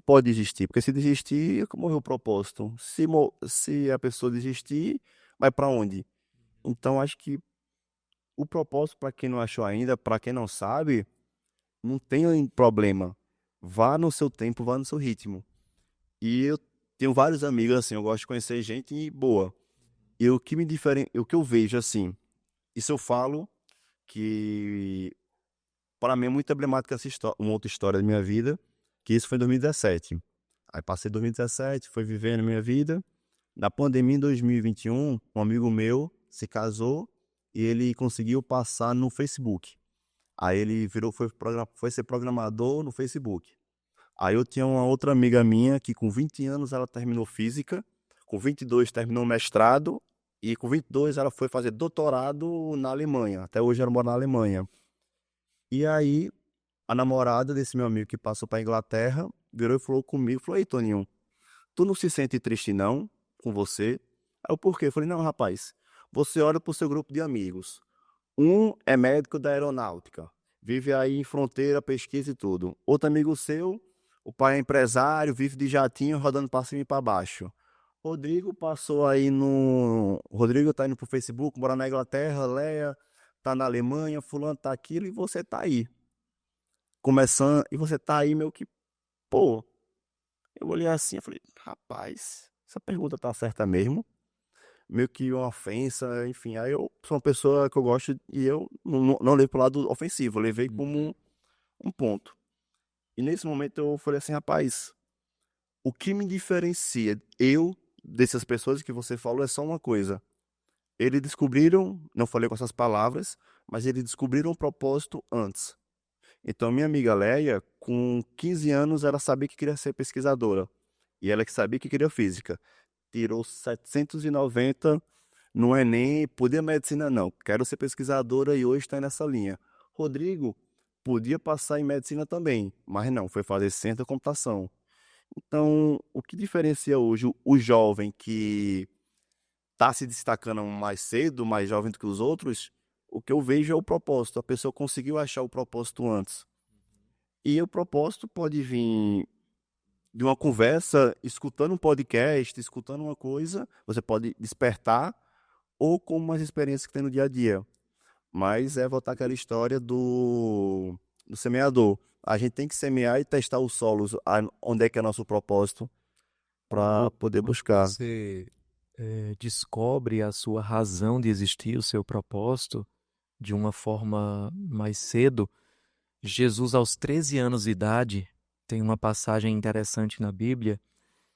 pode desistir, porque se desistir, morreu o propósito. Se a pessoa desistir, vai para onde? Então, acho que o propósito, para quem não achou ainda, para quem não sabe, não tem problema. Vá no seu tempo, vá no seu ritmo. E eu tenho vários amigos, assim, eu gosto de conhecer gente boa. E o que o que eu vejo, assim, isso eu falo que, para mim, é muito emblemática essa história, uma outra história da minha vida, que isso foi em 2017. Aí passei 2017, foi vivendo a minha vida. Na pandemia, em 2021, um amigo meu se casou e ele conseguiu passar no Facebook. Aí ele foi ser programador no Facebook. Aí eu tinha uma outra amiga minha que com 20 anos ela terminou física, com 22 terminou mestrado e com 22 ela foi fazer doutorado na Alemanha. Até hoje ela mora na Alemanha. E aí a namorada desse meu amigo que passou para Inglaterra virou e falou comigo, falou: "Ei, Toninho, tu não se sente triste não com você?" Aí eu, por quê? Eu falei: "Não, rapaz, você olha pro seu grupo de amigos. Um é médico da aeronáutica, vive aí em fronteira, pesquisa e tudo. Outro amigo seu, o pai é empresário, vive de jatinho, rodando para cima e para baixo. Rodrigo passou aí no. Rodrigo tá indo pro Facebook, mora na Inglaterra, Leia tá na Alemanha, fulano tá aquilo e você tá aí. Começando, e você tá aí meio que, pô. Eu olhei assim e falei, rapaz, essa pergunta tá certa mesmo? Meio que uma ofensa, enfim. Aí eu sou uma pessoa que eu gosto e eu não levo pro lado ofensivo, eu levei como um ponto. E nesse momento eu falei assim, rapaz, o que me diferencia dessas pessoas que você falou é só uma coisa. Eles descobriram, não falei com essas palavras, mas eles descobriram o propósito antes. Então, minha amiga Leia, com 15 anos, ela sabia que queria ser pesquisadora. E ela que sabia que queria física. Tirou 790 no Enem, podia medicina não, quero ser pesquisadora e hoje está nessa linha. Rodrigo podia passar em medicina também, mas não, foi fazer ciência da computação. Então, o que diferencia hoje o jovem que está se destacando mais cedo, mais jovem do que os outros, o que eu vejo é o propósito. A pessoa conseguiu achar o propósito antes. E o propósito pode vir de uma conversa, escutando um podcast, escutando uma coisa, você pode despertar, ou com umas experiências que tem no dia a dia. Mas é voltar àquela história do semeador. A gente tem que semear e testar os solos, onde é que é nosso propósito, para poder Quando buscar. você descobre a sua razão de existir, o seu propósito, de uma forma mais cedo, Jesus, aos 13 anos de idade, tem uma passagem interessante na Bíblia,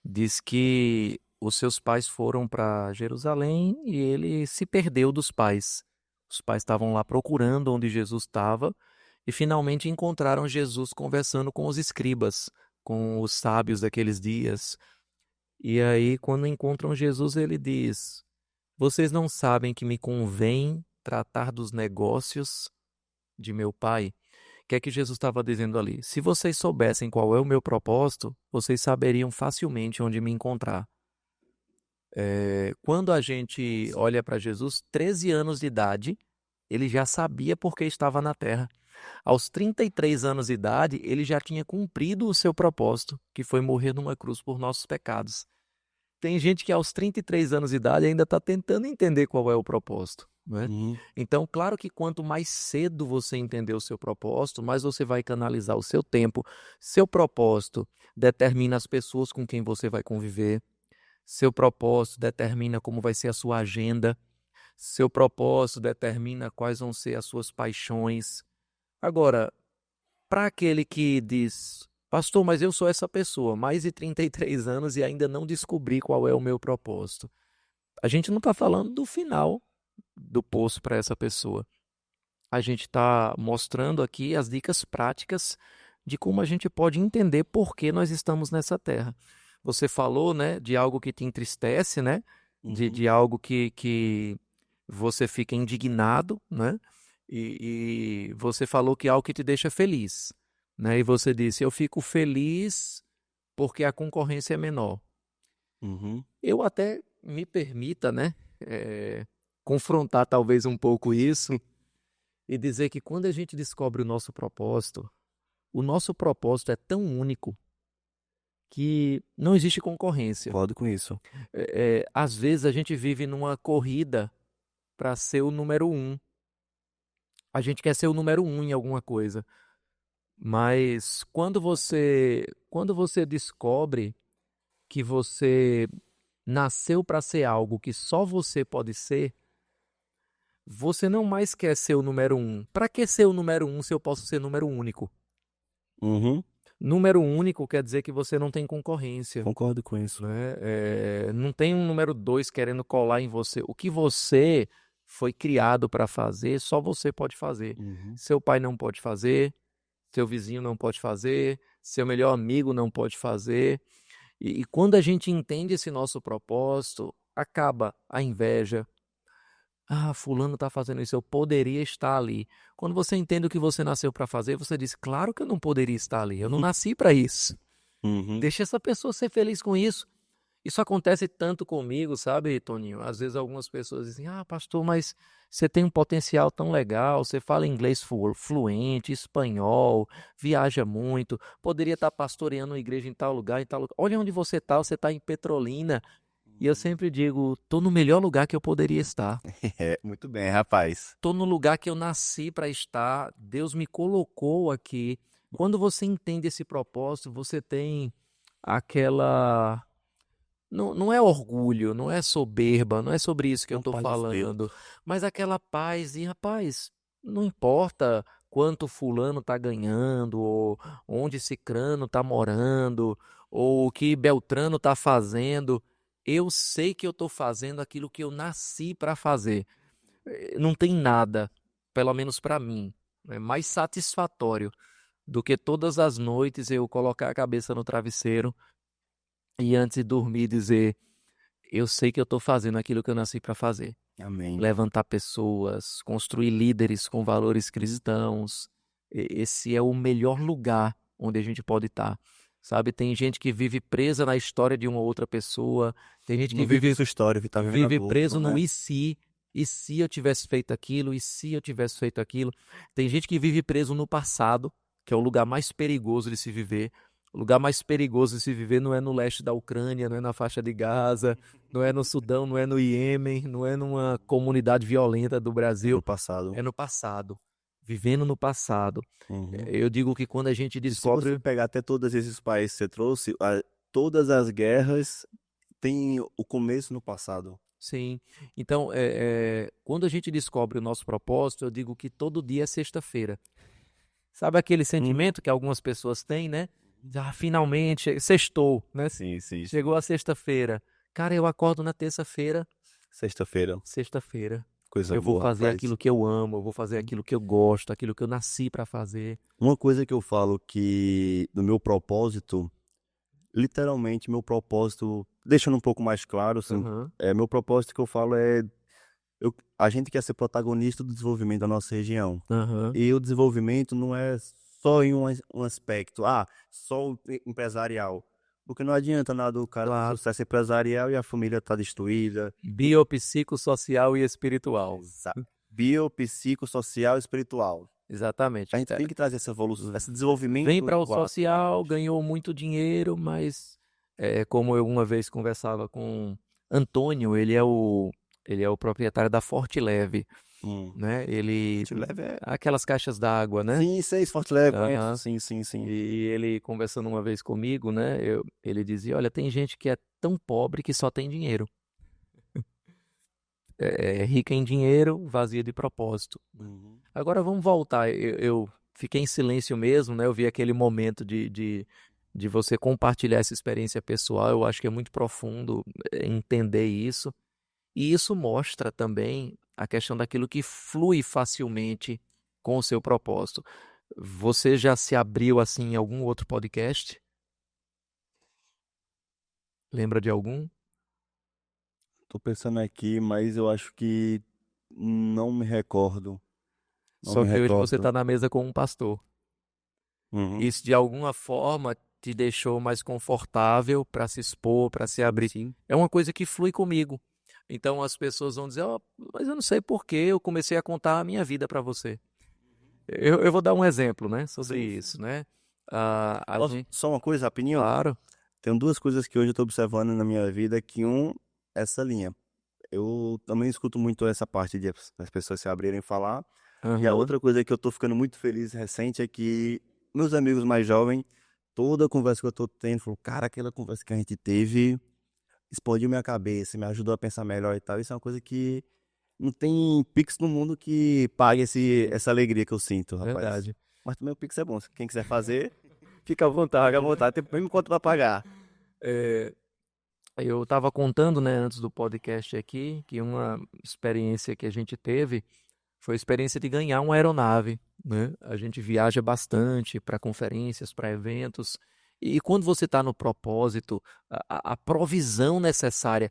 diz que os seus pais foram para Jerusalém e ele se perdeu dos pais. Os pais estavam lá procurando onde Jesus estava e finalmente encontraram Jesus conversando com os escribas, com os sábios daqueles dias. E aí, quando encontram Jesus, ele diz: Vocês não sabem que me convém tratar dos negócios de meu pai? O que é que Jesus estava dizendo ali? Se vocês soubessem qual é o meu propósito, vocês saberiam facilmente onde me encontrar. Quando a gente olha para Jesus, 13 anos de idade, ele já sabia por que estava na terra. Aos 33 anos de idade, ele já tinha cumprido o seu propósito, que foi morrer numa cruz por nossos pecados. Tem gente que aos 33 anos de idade ainda está tentando entender qual é o propósito, né? Uhum, Então, claro que quanto mais cedo você entender o seu propósito, mais você vai canalizar o seu tempo. Seu propósito determina as pessoas com quem você vai conviver. Seu propósito determina como vai ser a sua agenda. Seu propósito determina quais vão ser as suas paixões. Agora, para aquele que diz, pastor, mas eu sou essa pessoa, mais de 33 anos e ainda não descobri qual é o meu propósito. A gente não está falando do final do poço para essa pessoa. A gente está mostrando aqui as dicas práticas de como a gente pode entender por que nós estamos nessa terra. Você falou, né, de algo que te entristece, né, uhum, de algo que você fica indignado, né, e você falou que é algo que te deixa feliz, né, e você disse, eu fico feliz porque a concorrência é menor. uhum, Eu até me permita, né, eh, confrontar talvez um pouco isso e dizer que quando a gente descobre o nosso propósito, o nosso propósito é tão único que não existe concorrência. Concordo com isso. Às vezes a gente vive numa corrida para ser o número um. A gente quer ser o número um em alguma coisa. Mas quando você descobre que você nasceu para ser algo que só você pode ser, você não mais quer ser o número um. Para que ser o número um se eu posso ser número único? Uhum. Número único quer dizer que você não tem concorrência, Concordo com isso. né? Não tem um número dois querendo colar em você. O que você foi criado para fazer, só você pode fazer. Uhum. Seu pai não pode fazer, seu vizinho não pode fazer, seu melhor amigo não pode fazer. E quando a gente entende esse nosso propósito, acaba a inveja. Ah, fulano está fazendo isso, eu poderia estar ali. Quando você entende o que você nasceu para fazer, você diz, claro que eu não poderia estar ali, eu não nasci para isso. Uhum. Deixa essa pessoa ser feliz com isso. Isso acontece tanto comigo, sabe, Toninho? Às vezes algumas pessoas dizem, ah, pastor, mas você tem um potencial tão legal, você fala inglês fluente, espanhol, viaja muito, poderia estar pastoreando uma igreja em tal lugar, em tal lugar. Olha onde você está em Petrolina. E eu sempre digo, estou no melhor lugar que eu poderia estar. Muito bem, rapaz. Estou no lugar que eu nasci para estar. Deus me colocou aqui. Quando você entende esse propósito, você tem aquela... Não é orgulho, não é soberba, não é sobre isso que eu Uma estou paz de falando. Deus. Mas aquela paz e, rapaz, não importa quanto fulano está ganhando, ou onde cicrano está morando, ou o que Beltrano está fazendo. Eu sei que eu estou fazendo aquilo que eu nasci para fazer. Não tem nada, pelo menos para mim, mais satisfatório do que todas as noites eu colocar a cabeça no travesseiro e antes de dormir dizer, eu sei que eu estou fazendo aquilo que eu nasci para fazer. Amém. Levantar pessoas, construir líderes com valores cristãos. Esse é o melhor lugar onde a gente pode estar. Sabe, tem gente que vive presa na história de uma outra pessoa, tem gente que Não vive sua história, tá vivendo vive a do preso outro, no né? e se eu tivesse feito aquilo, e se eu tivesse feito aquilo. Tem gente que vive preso no passado, que é o lugar mais perigoso de se viver. O lugar mais perigoso de se viver não é no leste da Ucrânia, não é na faixa de Gaza, não é no Sudão, não é no Iêmen, não é numa comunidade violenta do Brasil, No passado. é no passado. Vivendo no passado. Uhum. Eu digo que quando a gente E se você descobre... pegar até todos esses países que você trouxe, todas as guerras têm o começo no passado. Sim. Então, quando a gente descobre o nosso propósito, eu digo que todo dia é sexta-feira. Sabe aquele sentimento que algumas pessoas têm, né? Ah, finalmente, sextou, né? Sim, sim. Chegou a sexta-feira. Cara, eu acordo na terça-feira, Sexta-feira. sexta-feira. Coisa Eu vou boa, fazer rapaz. aquilo que eu amo, eu vou fazer aquilo que eu gosto, aquilo que eu nasci para fazer. Uma coisa que eu falo que no meu propósito, literalmente meu propósito, deixando um pouco mais claro, assim, Aham, meu propósito que eu falo é a gente quer ser protagonista do desenvolvimento da nossa região. aham. E o desenvolvimento não é só em um aspecto, só o empresarial. Porque não adianta nada o cara ter Claro. sucesso empresarial e a família tá destruída. Biopsicossocial e espiritual. Exato. Biopsicossocial e espiritual. Exatamente. A gente tem que trazer essa evolução, esse desenvolvimento Vem para o quadro. social, ganhou muito dinheiro, mas como eu uma vez conversava com Antônio, ele é o proprietário da Forte Leve, né? Ele Te leva aquelas caixas d'água, né? Sim, sei, Forte Leve, conheço. Aham. Sim, sim, sim. E ele conversando uma vez comigo, né? Ele dizia, olha, tem gente que é tão pobre que só tem dinheiro. É rica em dinheiro, vazia de propósito. Uhum. Agora vamos voltar. Eu fiquei em silêncio mesmo, né? Eu vi aquele momento de você compartilhar essa experiência pessoal. Eu acho que é muito profundo entender isso. E isso mostra também a questão daquilo que flui facilmente com o seu propósito. Você já se abriu assim em algum outro podcast? Lembra de algum? Tô pensando aqui, mas eu acho que não me recordo. Não Só me que hoje você recordo. está na mesa com um pastor. Uhum. Isso de alguma forma te deixou mais confortável para se expor, para se abrir. Sim. É uma coisa que flui comigo. Então as pessoas vão dizer, mas eu não sei por que eu comecei a contar a minha vida para você. Eu vou dar um exemplo, né, sobre Sim, sim. isso, né? Posso, só uma coisa, rapidinho? Claro. Tem duas coisas que hoje eu tô observando na minha vida, que essa linha. Eu também escuto muito essa parte de as pessoas se abrirem e falar. E a Aham. outra coisa que eu tô ficando muito feliz recente é que meus amigos mais jovens, toda conversa que eu tô tendo, falou, cara, aquela conversa que a gente teve expandiu minha cabeça, me ajudou a pensar melhor e tal. Isso é uma coisa que não tem Pix no mundo que pague essa alegria que eu sinto, rapaz. Verdade. Mas também o Pix é bom. Se quem quiser fazer, Fica à fica à vontade. vontade. Tem mesmo quanto pra pagar. É, eu estava contando, né, antes do podcast aqui, que uma experiência que a gente teve foi a experiência de ganhar uma aeronave, né? A gente viaja bastante para conferências, para eventos, e quando você está no propósito, a provisão necessária,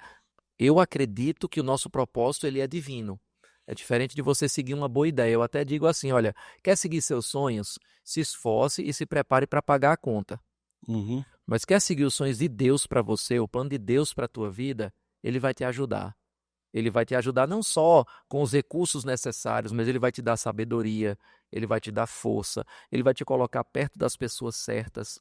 eu acredito que o nosso propósito ele é divino. É diferente de você seguir uma boa ideia. Eu até digo assim, olha, quer seguir seus sonhos? Se esforce e se prepare para pagar a conta. Uhum. Mas quer seguir os sonhos de Deus para você, o plano de Deus para a tua vida, ele vai te ajudar. Ele vai te ajudar não só com os recursos necessários, mas ele vai te dar sabedoria, ele vai te dar força, ele vai te colocar perto das pessoas certas.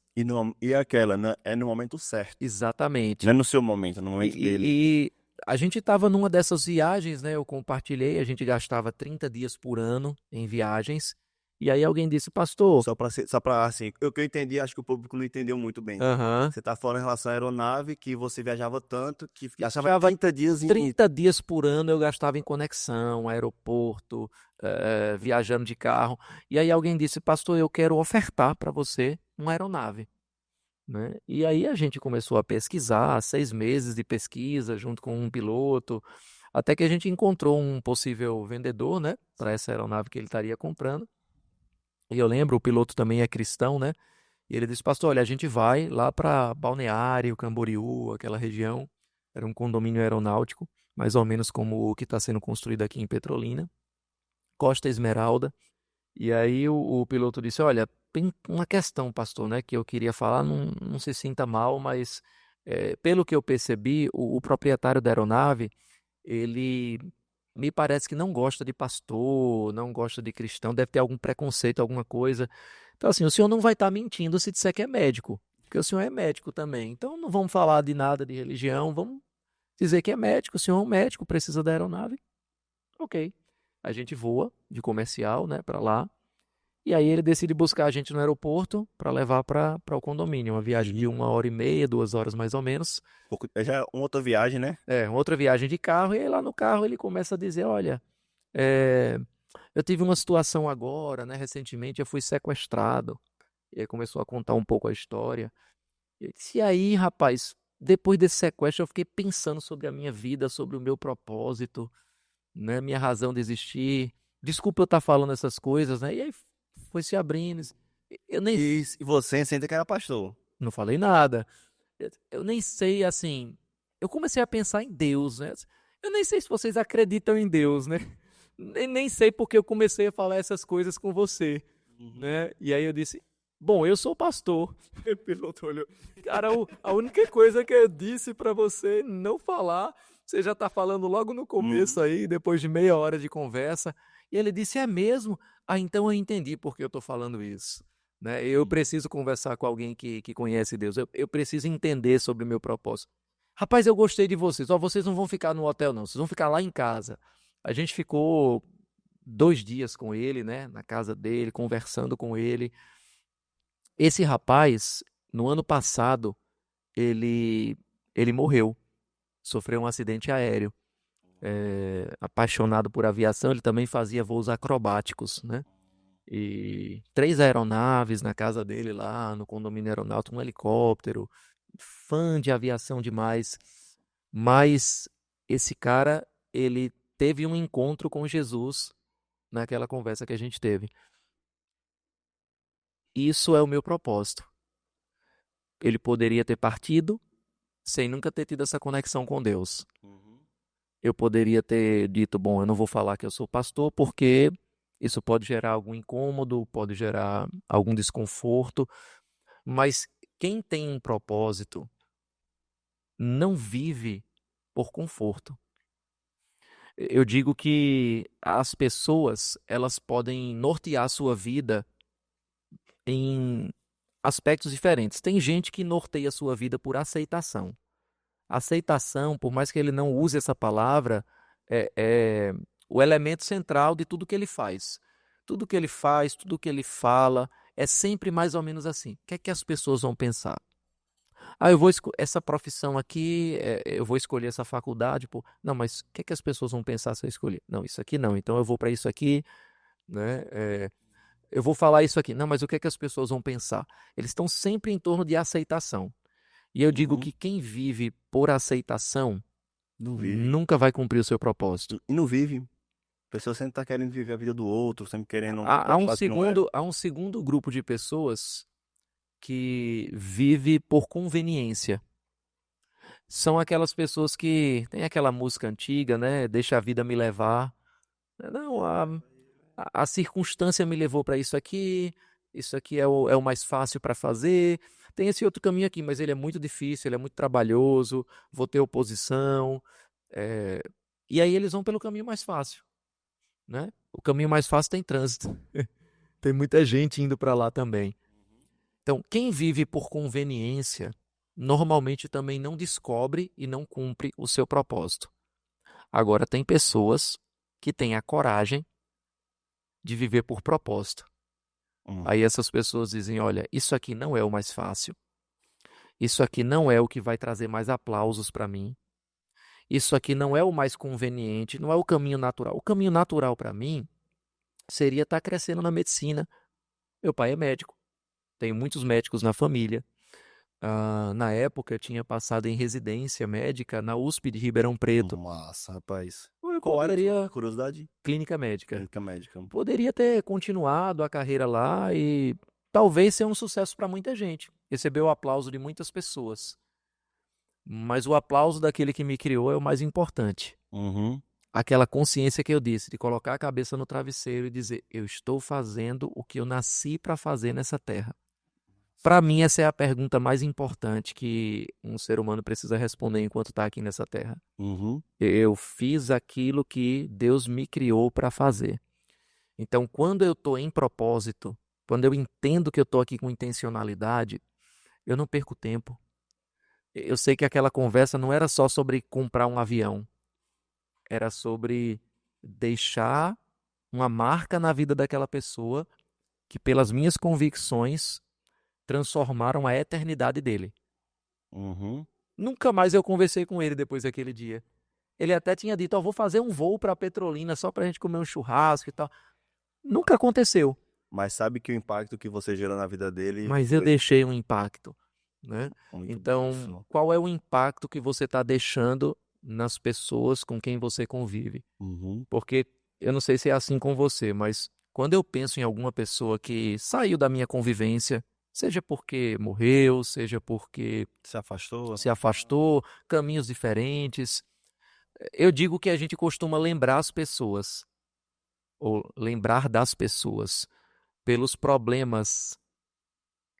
E aquela, né? É no momento certo. Não Exatamente. é no seu momento, é no E, momento dele. e- e a gente estava numa dessas viagens, né? Eu compartilhei, a gente gastava 30 dias por ano em viagens. E aí alguém disse, pastor, Só pra, assim, o que eu entendi, acho que o público não entendeu muito bem. aham, Você tá falando em relação à aeronave, que você viajava tanto, que gastava gastava 30 dias em... 30 dias por ano eu gastava em conexão, aeroporto, viajando de carro. E aí alguém disse, pastor, eu quero ofertar para você uma aeronave. Né? E aí a gente começou a pesquisar, 6 meses de pesquisa junto com um piloto, até que a gente encontrou um possível vendedor, né, para essa aeronave que ele estaria comprando. E eu lembro, o piloto também é cristão, né? E ele disse, pastor, olha, a gente vai lá para Balneário, Camboriú, aquela região. Era um condomínio aeronáutico, mais ou menos como o que está sendo construído aqui em Petrolina, Costa Esmeralda. E aí o piloto disse, olha, tem uma questão, pastor, né, que eu queria falar, não se sinta mal, mas pelo que eu percebi, o proprietário da aeronave, ele me parece que não gosta de pastor, não gosta de cristão, deve ter algum preconceito, alguma coisa. Então, assim, o senhor não vai estar mentindo se disser que é médico, porque o senhor é médico também. Então, não vamos falar de nada de religião, vamos dizer que é médico, o senhor é um médico, precisa da aeronave. Ok. A gente voa de comercial, né, para lá. E aí ele decide buscar a gente no aeroporto para levar para o condomínio. Uma viagem de 1 hora e meia, 2 horas mais ou menos. Já é uma outra viagem, né? Outra viagem de carro. E aí lá no carro ele começa a dizer, olha, é, eu tive uma situação agora, né? Recentemente eu fui sequestrado. E aí começou a contar um pouco a história. E eu disse, e aí, rapaz, depois desse sequestro eu fiquei pensando sobre a minha vida, sobre o meu propósito, né? Minha razão de existir. Desculpa eu estar falando essas coisas, né? E aí foi se abrindo. Eu nem E você sente que era pastor. não falei nada. Eu nem sei, assim. Eu comecei a pensar em Deus, né? Eu nem sei se vocês acreditam em Deus, né? Nem sei porque eu comecei a falar essas coisas com você, Uhum. né? E aí eu disse, bom, eu sou pastor. O piloto olhou. Cara, a única coisa que eu disse pra você não falar, você já tá falando logo no começo Uhum. aí, depois de meia hora de conversa. E ele disse, é mesmo? Ah, então eu entendi por que eu tô falando isso. Né? Eu preciso conversar com alguém que conhece Deus. Eu preciso entender sobre o meu propósito. Rapaz, eu gostei de vocês. Ó, vocês não vão ficar no hotel, não. Vocês vão ficar lá em casa. A gente ficou 2 dias com ele, né? Na casa dele, conversando com ele. Esse rapaz, no ano passado, ele, ele morreu. Sofreu um acidente aéreo. Apaixonado por aviação, ele também fazia voos acrobáticos, né? E 3 aeronaves na casa dele lá, no condomínio aeronáutico, um helicóptero, fã de aviação demais. Mas esse cara, ele teve um encontro com Jesus naquela conversa que a gente teve. Isso é o meu propósito. Ele poderia ter partido sem nunca ter tido essa conexão com Deus. Uhum. Eu poderia ter dito, bom, eu não vou falar que eu sou pastor porque isso pode gerar algum incômodo, pode gerar algum desconforto, mas quem tem um propósito não vive por conforto. Eu digo que as pessoas, elas podem nortear a sua vida em aspectos diferentes. Tem gente que norteia a sua vida por aceitação. Aceitação, por mais que ele não use essa palavra, é o elemento central de tudo que ele faz. Tudo que ele faz, tudo que ele fala, é sempre mais ou menos assim. O que é que as pessoas vão pensar? Ah, essa profissão aqui, eu vou escolher essa faculdade, pô. Não, mas o que é que as pessoas vão pensar se eu escolher? Não, isso aqui não. Então eu vou para isso aqui, né? Eu vou falar isso aqui. Não, mas o que é que as pessoas vão pensar? Eles estão sempre em torno de aceitação. E eu digo Uhum. que quem vive por aceitação Não vive. nunca vai cumprir o seu propósito. E não vive. A pessoa sempre tá querendo viver a vida do outro, sempre querendo Há um faz que não é. segundo grupo de pessoas que vive por conveniência. São aquelas pessoas que tem aquela música antiga, né? Deixa a vida me levar. Não, a circunstância me levou para isso aqui é o mais fácil para fazer. Tem esse outro caminho aqui, mas ele é muito difícil, ele é muito trabalhoso, vou ter oposição. é, E aí eles vão pelo caminho mais fácil, né? O caminho mais fácil tem trânsito. Tem muita gente indo para lá também. Então, quem vive por conveniência, normalmente também não descobre e não cumpre o seu propósito. Agora, tem pessoas que têm a coragem de viver por propósito. Hum. Aí essas pessoas dizem: olha, isso aqui não é o mais fácil, isso aqui não é o que vai trazer mais aplausos para mim, isso aqui não é o mais conveniente, não é o caminho natural. O caminho natural para mim seria estar crescendo na medicina. Meu pai é médico, tenho muitos médicos na família. Na época, eu tinha passado em residência médica na USP de Ribeirão Preto. Massa, rapaz. Qual era a Poderia, sua curiosidade? clínica médica. Clínica médica. Poderia ter continuado a carreira lá e talvez ser um sucesso para muita gente. Receber o aplauso de muitas pessoas. Mas o aplauso daquele que me criou é o mais importante. Uhum. Aquela consciência que eu disse, de colocar a cabeça no travesseiro e dizer: eu estou fazendo o que eu nasci para fazer nessa terra. Para mim, essa é a pergunta mais importante que um ser humano precisa responder enquanto está aqui nessa terra. Uhum. Eu fiz aquilo que Deus me criou para fazer. Então, quando eu estou em propósito, quando eu entendo que eu estou aqui com intencionalidade, eu não perco tempo. Eu sei que aquela conversa não era só sobre comprar um avião, era sobre deixar uma marca na vida daquela pessoa que, pelas minhas convicções, transformaram a eternidade dele. Uhum. Nunca mais eu conversei com ele depois daquele dia. Ele até tinha dito: ó, vou fazer um voo para Petrolina só pra gente comer um churrasco e tal. Nunca aconteceu, Mas sabe que o impacto que você gerou na vida dele mas eu foi deixei um impacto, né? muito bom Então, isso. qual é o impacto que você está deixando nas pessoas com quem você convive? Uhum. Porque eu não sei se é assim com você, mas quando eu penso em alguma pessoa que saiu da minha convivência, seja porque morreu, seja porque Se afastou? se afastou, caminhos diferentes, eu digo que a gente costuma lembrar as pessoas, ou lembrar das pessoas, pelos problemas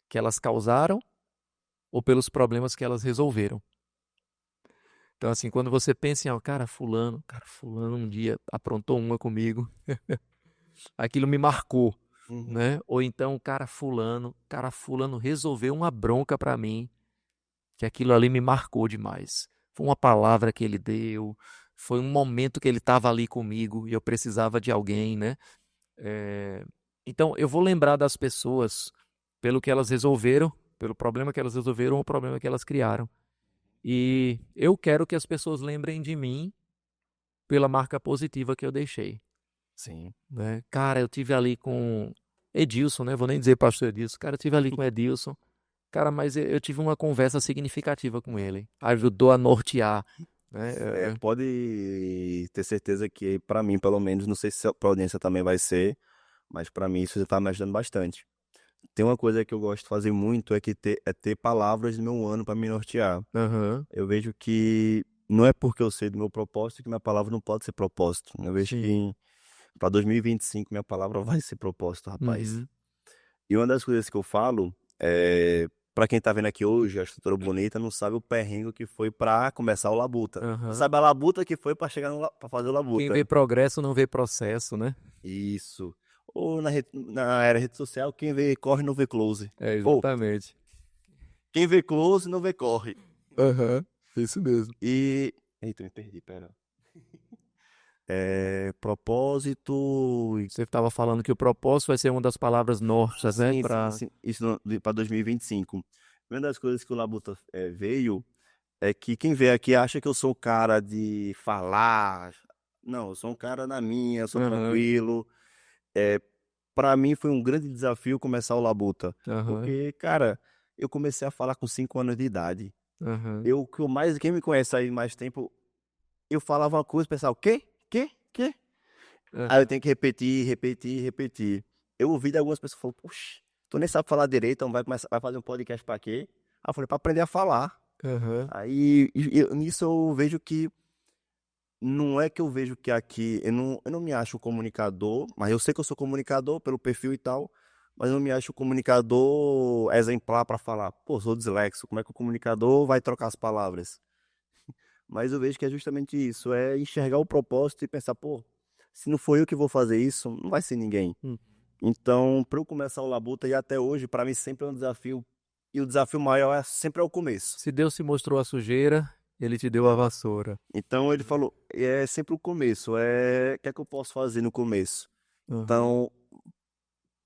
que elas causaram ou pelos problemas que elas resolveram. Então, assim, quando você pensa em, ó, cara, fulano um dia aprontou uma comigo, aquilo me marcou, Uhum. né? Ou então, cara, fulano resolveu uma bronca pra mim, que aquilo ali me marcou demais. Foi uma palavra que ele deu, foi um momento que ele estava ali comigo e eu precisava de alguém, né? Então, eu vou lembrar das pessoas pelo que elas resolveram, pelo problema que elas resolveram ou o problema que elas criaram. E eu quero que as pessoas lembrem de mim pela marca positiva que eu deixei, Sim. né? Cara, eu tive ali com Edilson, né? Vou nem dizer pastor Edilson. Cara, eu tive ali com Edilson. Cara, mas eu tive uma conversa significativa com ele. Ajudou a nortear, né? Pode ter certeza que, pra mim, pelo menos, não sei se pra audiência também vai ser, mas pra mim isso já tá me ajudando bastante. Tem uma coisa que eu gosto de fazer muito, é ter palavras no meu ano pra me nortear. Aham, Eu vejo que não é porque eu sei do meu propósito que minha palavra não pode ser propósito. Eu vejo sim. que para 2025 minha palavra vai ser propósito, rapaz. Uhum, E uma das coisas que eu falo é, para quem tá vendo aqui hoje, a estrutura bonita, não sabe o perrengue que foi pra começar o Labuta. Não aham. sabe a Labuta que foi pra chegar para fazer o Quem Labuta. vê progresso não vê processo, né? Isso. Ou na era rede social, quem vê corre não vê close. É, Ou exatamente. quem vê close não vê corre. Aham, isso mesmo. E. Eita, me perdi, pera. Propósito. Você estava falando que o propósito vai ser uma das palavras nortes, né? Sim, sim, sim. Isso para 2025. Uma das coisas que o Labuta veio é que quem vê aqui acha que eu sou o cara de falar. Não, eu sou um cara na minha, eu sou Aham, tranquilo. É, para mim foi um grande desafio começar o Labuta. aham, Porque, cara, eu comecei a falar com 5 anos de idade. aham, Quem me conhece aí mais tempo, eu falava uma coisa, pensava, o quê? Quê? Aí eu aham, tenho que repetir, repetir, repetir. Eu ouvi de algumas pessoas falando, poxa, tu nem sabe falar direito, então vai fazer um podcast pra quê? Aí eu falei, pra aprender a falar. aham, Aí nisso eu vejo que não é que eu vejo que aqui, eu não me acho comunicador, mas eu sei que eu sou comunicador pelo perfil e tal, mas eu não me acho comunicador exemplar pra falar, pô, sou dislexo, como é que o comunicador vai trocar as palavras? Mas eu vejo que é justamente isso, é enxergar o propósito e pensar, pô, se não for eu que vou fazer isso, não vai ser ninguém. hum. Então, para eu começar o Labuta e até hoje, para mim sempre é um desafio. E o desafio maior sempre é o começo. Se Deus te mostrou a sujeira, ele te deu a vassoura. Então ele falou, é sempre o começo, o que é que eu posso fazer no começo? Aham, Então,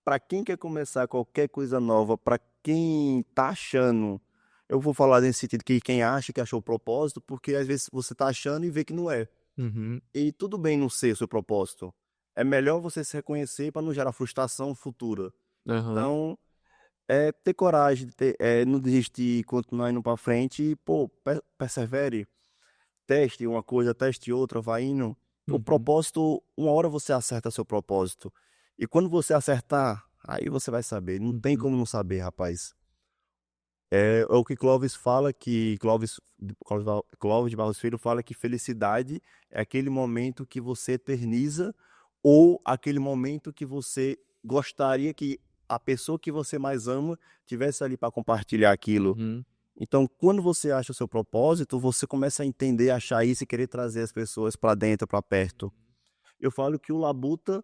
para quem quer começar qualquer coisa nova, para quem tá achando, eu vou falar nesse sentido que quem acha que achou o propósito, porque às vezes você tá achando e vê que não é. uhum, E tudo bem não ser o seu propósito. É melhor você se reconhecer para não gerar frustração futura. aham, Então, ter coragem, não desistir, continuar indo para frente e, pô, persevere, teste uma coisa, teste outra, vai indo. O uhum, propósito, uma hora você acerta seu propósito. E quando você acertar, aí você vai saber. Não tem uhum, como não saber, rapaz. É o que Clóvis fala, que Clóvis de Barros Filho fala que felicidade é aquele momento que você eterniza ou aquele momento que você gostaria que a pessoa que você mais ama tivesse ali para compartilhar aquilo. uhum. Então, quando você acha o seu propósito, você começa a entender, achar isso e querer trazer as pessoas para dentro, para perto. Eu falo que o Labuta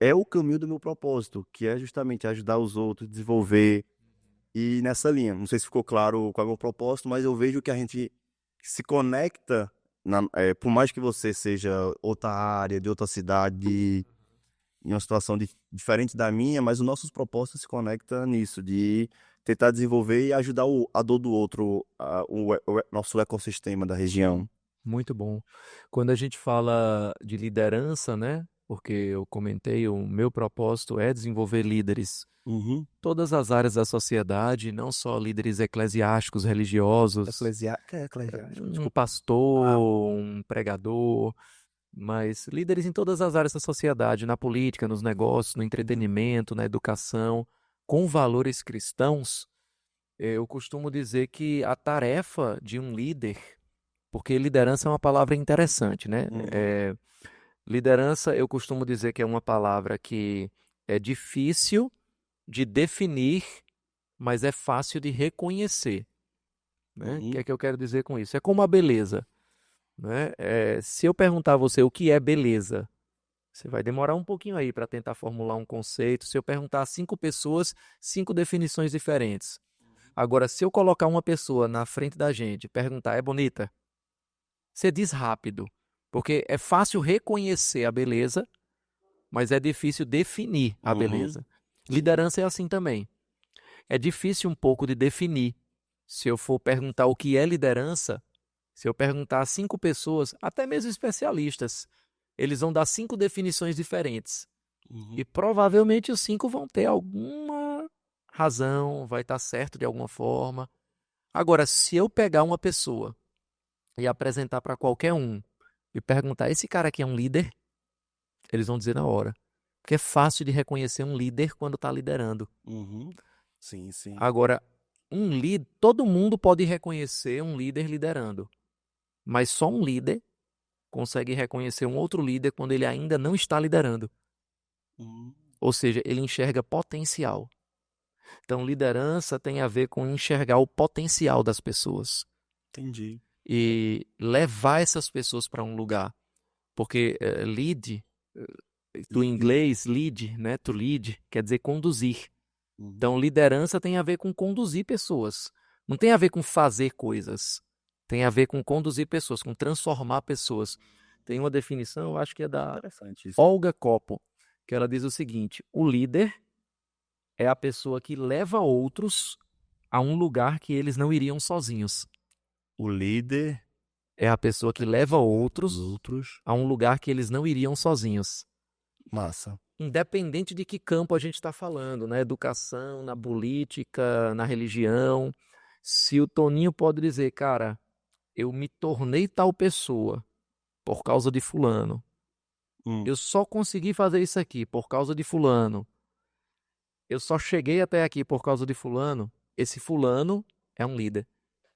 é o caminho do meu propósito, que é justamente ajudar os outros, desenvolver, e nessa linha, não sei se ficou claro qual é o meu propósito, mas eu vejo que a gente se conecta, por mais que você seja outra área, de outra cidade, em uma situação diferente da minha, mas os nossos propósitos se conectam nisso, de tentar desenvolver e ajudar a dor do outro, o nosso ecossistema da região. Muito bom. Quando a gente fala de liderança, né? Porque eu comentei, o meu propósito é desenvolver líderes. Uhum. Todas as áreas da sociedade, não só líderes eclesiásticos, religiosos, Eclesiástico, um desculpa. Ah, pastor, um pregador, mas líderes em todas as áreas da sociedade, na política, nos negócios, no entretenimento, na educação, com valores cristãos. Eu costumo dizer que a tarefa de um líder, porque liderança é uma palavra interessante, né? uhum. Liderança, eu costumo dizer que é uma palavra que é difícil de definir, mas é fácil de reconhecer, né? O que Uhum. é que eu quero dizer com isso? É como a beleza, né? Se eu perguntar a você o que é beleza, você vai demorar um pouquinho aí para tentar formular um conceito. Se eu perguntar a 5 pessoas, 5 definições diferentes. Agora, se eu colocar uma pessoa na frente da gente e perguntar, é bonita? Você diz rápido, porque é fácil reconhecer a beleza, mas é difícil definir a Uhum. beleza. Sim. Liderança é assim também. É difícil um pouco de definir. Se eu for perguntar o que é liderança, se eu perguntar a 5 pessoas, até mesmo especialistas, eles vão dar 5 definições diferentes. E Uhum. provavelmente os 5 vão ter alguma razão, vai estar certo de alguma forma. Agora, se eu pegar uma pessoa e apresentar para qualquer um e perguntar: esse cara aqui é um líder? Eles vão dizer na hora. Porque é fácil de reconhecer um líder quando está liderando. Uhum. Sim, sim. Agora, um líder, todo mundo pode reconhecer um líder liderando, mas só um líder consegue reconhecer um outro líder quando ele ainda não está liderando. Uhum. Ou seja, ele enxerga potencial. Então, liderança tem a ver com enxergar o potencial das pessoas Entendi. e levar essas pessoas para um lugar. Porque lead Do inglês, lead, né? To lead, quer dizer conduzir. Uhum. Então, liderança tem a ver com conduzir pessoas. Não tem a ver com fazer coisas. Tem a ver com conduzir pessoas, com transformar pessoas. Tem uma definição, eu acho que é da Interessante isso. Olga Koppel, que ela diz o seguinte: o líder é a pessoa que leva outros a um lugar que eles não iriam sozinhos. O líder É a pessoa que leva dos outros outros. a um lugar que eles não iriam sozinhos. Massa. Independente de que campo a gente está falando, na educação, na política, na religião. Se o Toninho pode dizer, cara, eu me tornei tal pessoa por causa de fulano. Eu só consegui fazer isso aqui por causa de fulano. Eu só cheguei até aqui por causa de fulano. Esse fulano é um líder.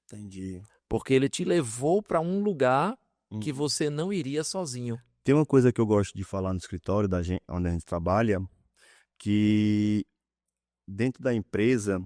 Entendi. Porque ele te levou para um lugar que Uhum. você não iria sozinho. Tem uma coisa que eu gosto de falar no escritório da gente, onde a gente trabalha, que dentro da empresa,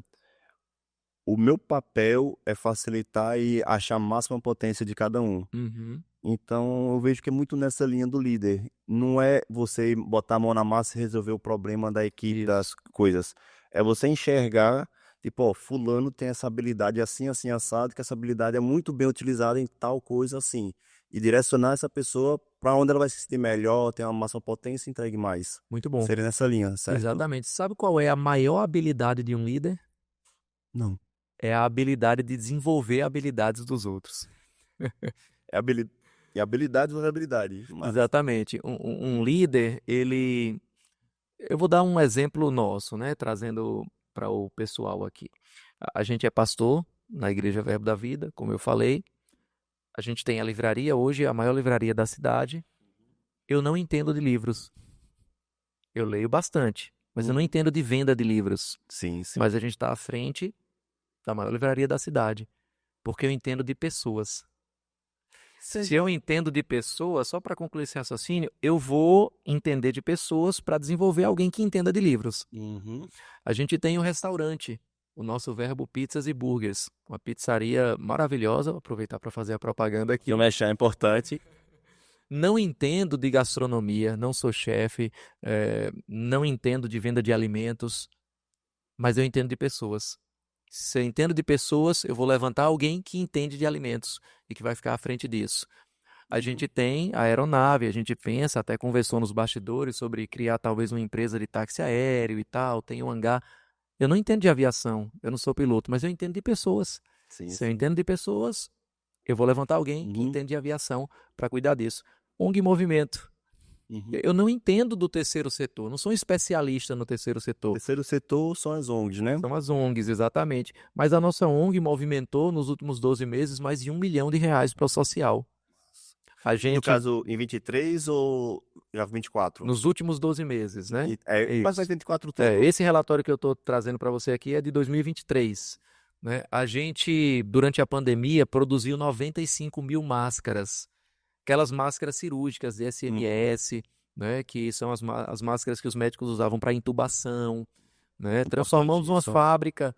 o meu papel é facilitar e achar a máxima potência de cada um. Uhum. Então, eu vejo que é muito nessa linha do líder. Não é você botar a mão na massa e resolver o problema da equipe, das coisas. É você enxergar, tipo, ó, fulano tem essa habilidade assim, assim, assado, que essa habilidade é muito bem utilizada em tal coisa assim. E direcionar essa pessoa para onde ela vai se sentir melhor, ter uma máxima potência e entregue mais. Muito bom. Seria nessa linha, certo? Exatamente. Sabe qual é a maior habilidade de um líder? Não. É a habilidade de desenvolver habilidades dos outros. É e habilidade ou habilidade. Massa. Exatamente. Um líder, ele... Eu vou dar um exemplo nosso, né? Trazendo para o pessoal aqui. A gente é pastor na Igreja Verbo da Vida, como eu falei. A gente tem a livraria hoje, a maior livraria da cidade. Eu não entendo de livros. Eu leio bastante, mas eu não entendo de venda de livros. Sim, sim. Mas a gente está à frente da maior livraria da cidade, porque eu entendo de pessoas. Se eu entendo de pessoas, só para concluir esse raciocínio, eu vou entender de pessoas para desenvolver alguém que entenda de livros. Uhum. A gente tem um restaurante, o nosso Verbo Pizzas e Burgers, uma pizzaria maravilhosa, vou aproveitar para fazer a propaganda aqui. Não mexer é importante. Não entendo de gastronomia, não sou chefe, não entendo de venda de alimentos, mas eu entendo de pessoas. Se eu entendo de pessoas, eu vou levantar alguém que entende de alimentos e que vai ficar à frente disso. A gente tem a aeronave, a gente pensa, até conversou nos bastidores sobre criar talvez uma empresa de táxi aéreo e tal, tem um hangar. Eu não entendo de aviação, eu não sou piloto, mas eu entendo de pessoas. Sim, Se eu entendo de pessoas, eu vou levantar alguém que entende de aviação para cuidar disso. ONG Movimento. Uhum. Eu não entendo do terceiro setor, não sou um especialista no terceiro setor. Terceiro setor são as ONGs, né? São as ONGs, exatamente. Mas a nossa ONG movimentou nos últimos 12 meses mais de R$ 1 milhão para o social. A No gente, caso, em 23 ou já 24? nos últimos 12 meses, né? Mas vai Isso. 24 tudo. Esse relatório que eu estou trazendo para você aqui é de 2023. Né? A gente, durante a pandemia, produziu 95 mil máscaras. Aquelas máscaras cirúrgicas de SMS, né? Que são as máscaras que os médicos usavam para intubação. Né? Transformamos uma isso. fábrica.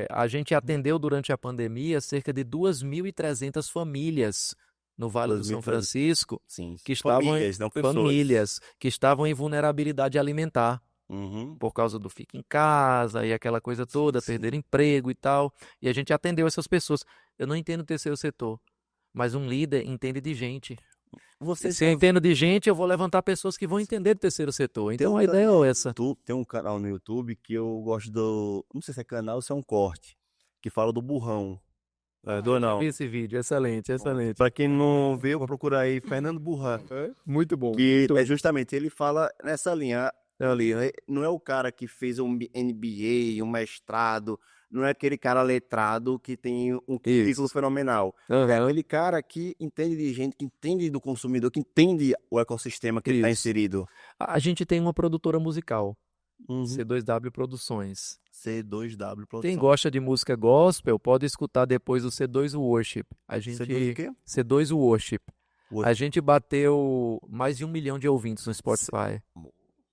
A gente atendeu durante a pandemia cerca de 2.300 famílias no Vale do São 2.300. Francisco Sim. que estavam Famílias, não pessoas. famílias que estavam em vulnerabilidade alimentar Uhum. por causa do fica em casa e aquela coisa toda, Sim. perder emprego e tal. E a gente atendeu essas pessoas. Eu não entendo o terceiro setor, mas um líder entende de gente. Se eu entendo de gente, eu vou levantar pessoas que vão entender do terceiro setor. Então a ideia é essa. Tem um canal no YouTube que eu gosto do... Não sei se é canal ou se é um corte. Que fala do burrão. Não. Vi esse vídeo, excelente, excelente. Pra quem não viu, vou procurar aí Fernando Burran. Muito bom. Que é justamente, ele fala nessa linha ali. Não é o cara que fez um MBA, um mestrado, não é aquele cara letrado que tem um título fenomenal. É aquele cara que entende de gente, que entende do consumidor, que entende o ecossistema que ele está Isso. inserido. A gente tem uma produtora musical, Uhum. C2W Produções. C2W Produção. Quem gosta de música gospel pode escutar depois o C2 Worship. C2 o quê? C2 Worship. A gente bateu mais de 1 milhão de ouvintes no Spotify.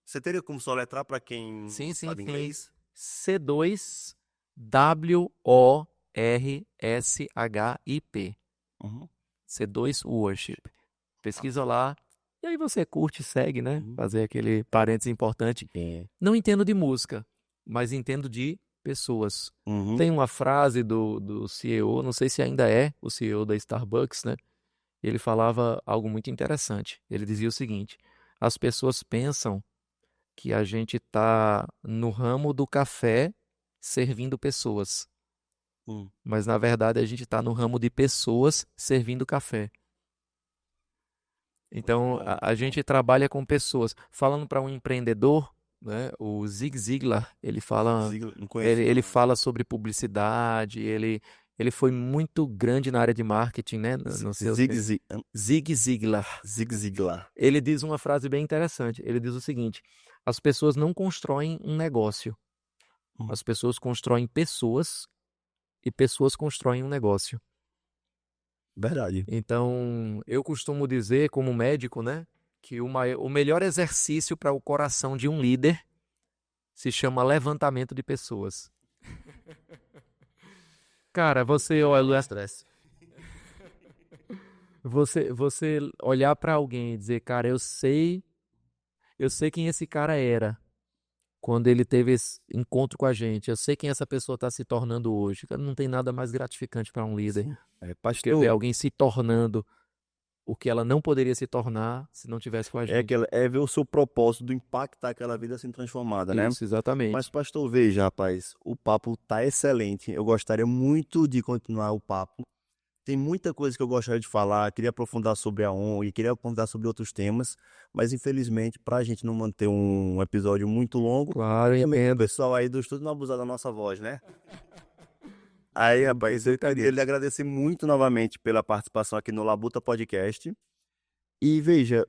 Você teria como soletrar para quem Sim, sabe inglês? C2 WORSHIP. Uhum. C2 Worship. Pesquisa lá E aí você curte e segue, né? Uhum. Fazer aquele parênteses importante. Não entendo de música, mas entendo de pessoas. Uhum. Tem uma frase do CEO, não sei se ainda é o CEO da Starbucks, né? Ele falava algo muito interessante. Ele dizia o seguinte: as pessoas pensam que a gente está no ramo do café servindo pessoas, Hum. mas na verdade a gente está no ramo de pessoas servindo café. Muito Então, bom, muito a bom. gente trabalha com pessoas. Falando para um empreendedor, né, o Zig Ziglar, Não ele conhecia, não. fala sobre publicidade, ele foi muito grande na área de marketing, né, no seu tempo. Zig Ziglar. Zig Ziglar. Ele diz uma frase bem interessante. Ele diz o seguinte: as pessoas não constroem um negócio, Hum. as pessoas constroem pessoas e pessoas constroem um negócio. Verdade. Então, eu costumo dizer, como médico, né, que o melhor exercício para o coração de um líder se chama levantamento de pessoas. Cara, você olha, Estresse. você olhar para alguém e dizer, cara, eu sei quem esse cara era quando ele teve esse encontro com a gente. Eu sei quem essa pessoa está se tornando hoje. Cara, não tem nada mais gratificante para um líder Sim. do que ver Pastor, alguém se tornando o que ela não poderia se tornar se não tivesse com a gente. é ver o seu propósito do impactar aquela vida sendo transformada, né? Isso, Mas, exatamente. pastor, veja, rapaz, o papo tá excelente. Eu gostaria muito de continuar o papo. Tem muita coisa que eu gostaria de falar, queria aprofundar sobre a ONG, queria aprofundar sobre outros temas, mas infelizmente, para a gente não manter um episódio muito longo, Claro, eu também o entendo. pessoal aí do estúdio não abusar da nossa voz, né? Aí, rapaz, eu queria Perfeitamente. lhe agradecer muito novamente pela participação aqui no Labuta Podcast. E veja,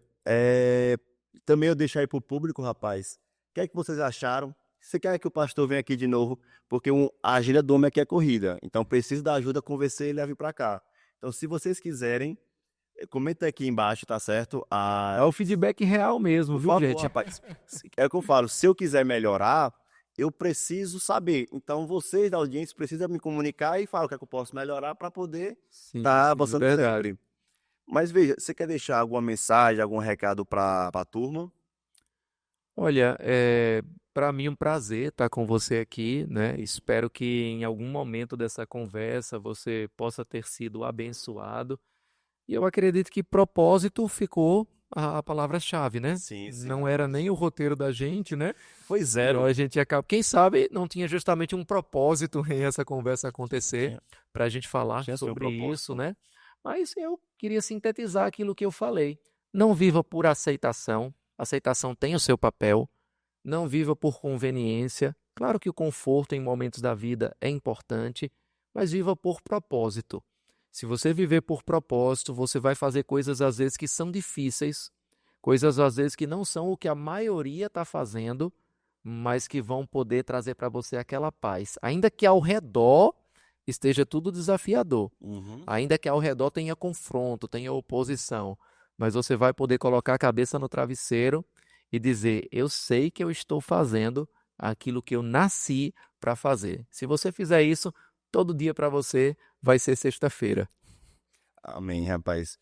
também eu deixo aí pro público, rapaz, o que é que vocês acharam? Você quer que o pastor venha aqui de novo? Porque a agenda do homem aqui é corrida, então preciso da ajuda, convencer ele a vir para cá. Então, se vocês quiserem, comenta aqui embaixo, tá certo? É o feedback real mesmo, Por viu, favor, gente? rapaz. É o que eu falo, se eu quiser melhorar, eu preciso saber. Então, vocês da audiência precisam me comunicar e falar o que é que eu posso melhorar para poder Sim, estar sim, é avançando verdade. sempre. Mas veja, você quer deixar alguma mensagem, algum recado para a turma? Olha, para mim um prazer estar com você aqui, né? Espero que em algum momento dessa conversa você possa ter sido abençoado. E eu acredito que propósito ficou a palavra-chave, né? Sim, sim. Não era nem o roteiro da gente, né? Foi Então zero. a gente acaba. Quem sabe não tinha justamente um propósito em essa conversa acontecer, Tinha, para a gente falar tinha sim um sobre isso, propósito. né? Mas eu queria sintetizar aquilo que eu falei. Não viva por aceitação. Aceitação tem o seu papel. Não viva por conveniência. Claro que o conforto em momentos da vida é importante, mas viva por propósito. Se você viver por propósito, você vai fazer coisas às vezes que são difíceis, coisas às vezes que não são o que a maioria está fazendo, mas que vão poder trazer para você aquela paz. Ainda que ao redor esteja tudo desafiador, Uhum. ainda que ao redor tenha confronto, tenha oposição, mas você vai poder colocar a cabeça no travesseiro e dizer: eu sei que eu estou fazendo aquilo que eu nasci para fazer. Se você fizer isso, todo dia para você vai ser sexta-feira. Amém, rapaz.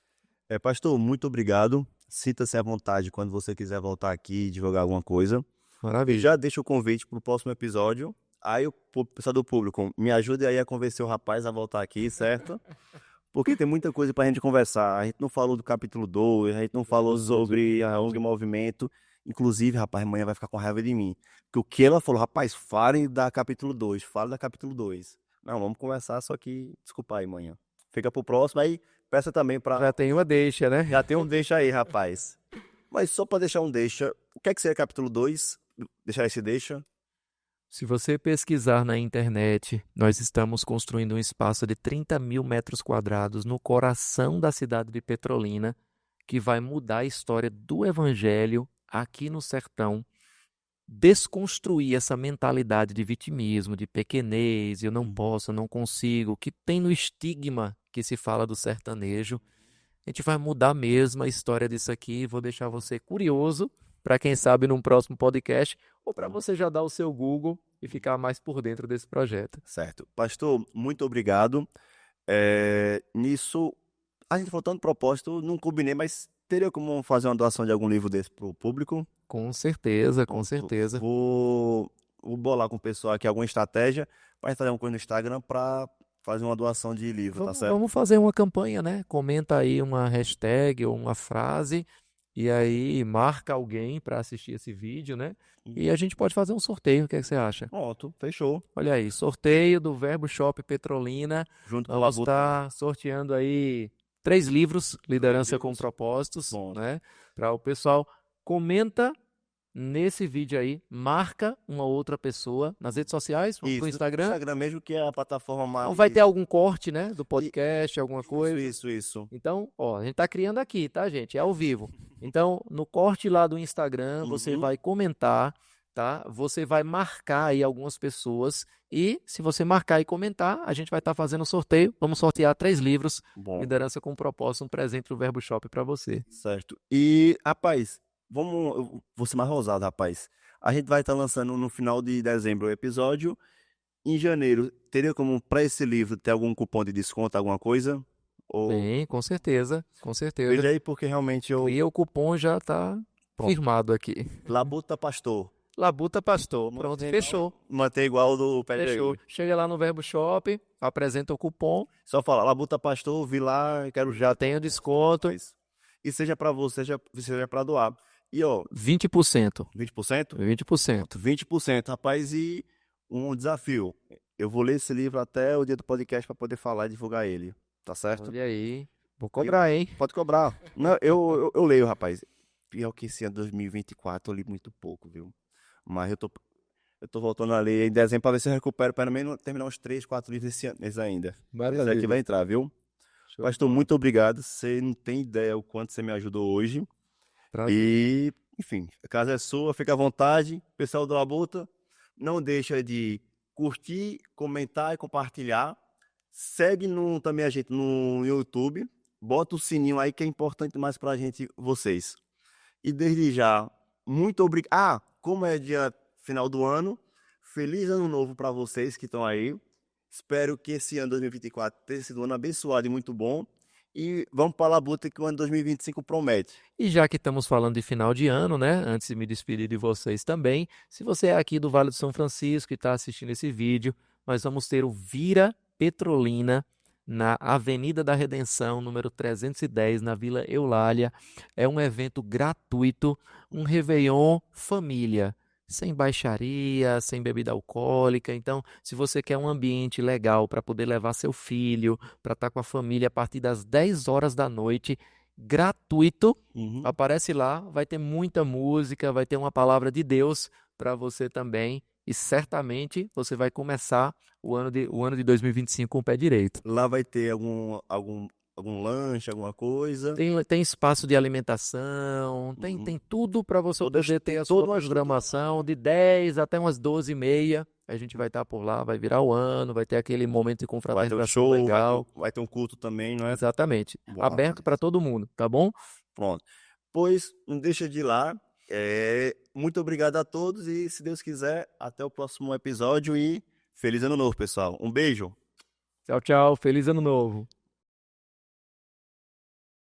Pastor, muito obrigado. Sinta-se à vontade quando você quiser voltar aqui e divulgar alguma coisa. E Maravilha. já deixa o convite para o próximo episódio. Aí o pessoal do público, me ajude aí a convencer o rapaz a voltar aqui, certo? Porque tem muita coisa para a gente conversar. A gente não falou do capítulo 2, a gente não falou sobre a ONG Movimento. Inclusive, rapaz, amanhã vai ficar com raiva de mim. Porque o que ela falou, rapaz, falem da capítulo 2, fale da capítulo 2. Não, vamos conversar, só que, desculpa aí, manhã. Fica pro próximo, aí peça também para. Já tem uma deixa, né? Já tem um deixa aí, rapaz. Mas só para deixar um deixa, o que é que seria capítulo 2? Deixar esse deixa. Se você pesquisar na internet, nós estamos construindo um espaço de 30 mil metros quadrados no coração da cidade de Petrolina, que vai mudar a história do Evangelho aqui no sertão, desconstruir essa mentalidade de vitimismo, de pequenez, eu não posso, eu não consigo, que tem no estigma que se fala do sertanejo. A gente vai mudar mesmo a história disso aqui. Vou deixar você curioso para quem sabe num próximo podcast ou para você já dar o seu Google e ficar mais por dentro desse projeto. Certo. Pastor, muito obrigado. Nisso, a gente falou tanto propósito, não combinei, mas Teria como fazer uma doação de algum livro desse pro público? Com certeza, com Pronto. certeza. Vou bolar com o pessoal aqui alguma estratégia para fazer uma coisa no Instagram para fazer uma doação de livro, tá Vamos, certo? vamos fazer uma campanha, né? Comenta aí uma hashtag ou uma frase e aí marca alguém para assistir esse vídeo, né? E a gente pode fazer um sorteio, o que é que você acha? Pronto, fechou. Olha aí, sorteio do Verbo Shop Petrolina. Junto com a Vamos Labuta. estar sorteando aí 3 livros, Liderança com livros. Propósitos, Bom. né? Para o pessoal. Comenta nesse vídeo aí, marca uma outra pessoa nas redes sociais, Isso, pro Instagram. Instagram mesmo, que é a plataforma mais... Então vai ter algum corte, né, do podcast, alguma coisa. Isso. Então, ó, a gente tá criando aqui, tá, gente? É ao vivo. Então, no corte lá do Instagram, você Uhum. vai comentar, tá? Você vai marcar aí algumas pessoas e se você marcar e comentar, a gente vai estar fazendo sorteio. Vamos sortear 3 livros, Bom, Liderança com Propósito, um presente do Verbo Shop para você. certo. E, rapaz, eu vou ser mais ousado, rapaz. A gente vai estar lançando no final de dezembro o episódio. Em janeiro, teria como para esse livro ter algum cupom de desconto, alguma coisa? Ou Bem, com certeza, com certeza. veja aí, porque realmente eu... E o cupom já tá Pronto. firmado aqui. Labuta Pastor. Labuta Pastor. Pronto, Mantém fechou. Manter igual o do pé Fechou. Chega lá no Verbo Shop, apresenta o cupom, Só falar, Labuta Pastor, vi lá, quero já tem o desconto, E seja para você, seja para doar. E ó, 20%. 20%? 20%. 20%, rapaz, e um desafio. Eu vou ler esse livro até o dia do podcast para poder falar e divulgar ele. Tá certo? Olha aí. Vou cobrar, hein? Pode cobrar. Não, eu leio, rapaz. Pior que esse ano 2024 eu li muito pouco, viu? Mas eu tô voltando a ler em dezembro para ver se eu recupero pelo menos terminar uns 3, 4 livros esse ainda. Esse aqui vai entrar, viu? Show. Pastor, muito obrigado. Você não tem ideia o quanto você me ajudou hoje. E, enfim, a casa é sua, fica à vontade. Pessoal do Labuta, não deixa de curtir, comentar e compartilhar. Segue também a gente no YouTube. Bota o sininho aí que é importante mais pra gente, vocês. E desde já, muito obrigado. Ah, como é dia final do ano, feliz ano novo para vocês que estão aí. Espero que esse ano 2024 tenha sido um ano abençoado e muito bom. E vamos para a labuta que o ano 2025 promete. E já que estamos falando de final de ano, né? Antes de me despedir de vocês também, se você é aqui do Vale do São Francisco e está assistindo esse vídeo, nós vamos ter o Vira Petrolina na Avenida da Redenção, número 310, na Vila Eulália. É um evento gratuito, um Réveillon família, sem baixaria, sem bebida alcoólica. Então, se você quer um ambiente legal para poder levar seu filho, para estar com a família a partir das 10 horas da noite, gratuito, aparece lá, vai ter muita música, vai ter uma palavra de Deus para você também. E certamente você vai começar o ano de 2025 com o pé direito. Lá vai ter algum lanche, alguma coisa. Tem espaço de alimentação, tem tudo para você poder ter a sua programação de 10 até umas 12h30. A gente vai estar por lá, vai virar o ano, vai ter aquele momento de confraternização legal. Vai ter um culto também, não é? Exatamente. Bom, aberto para todo mundo, tá bom? Pronto. Pois não deixa de ir lá. Muito obrigado a todos e, se Deus quiser, até o próximo episódio e feliz ano novo, pessoal. Um beijo. Tchau, tchau. Feliz ano novo.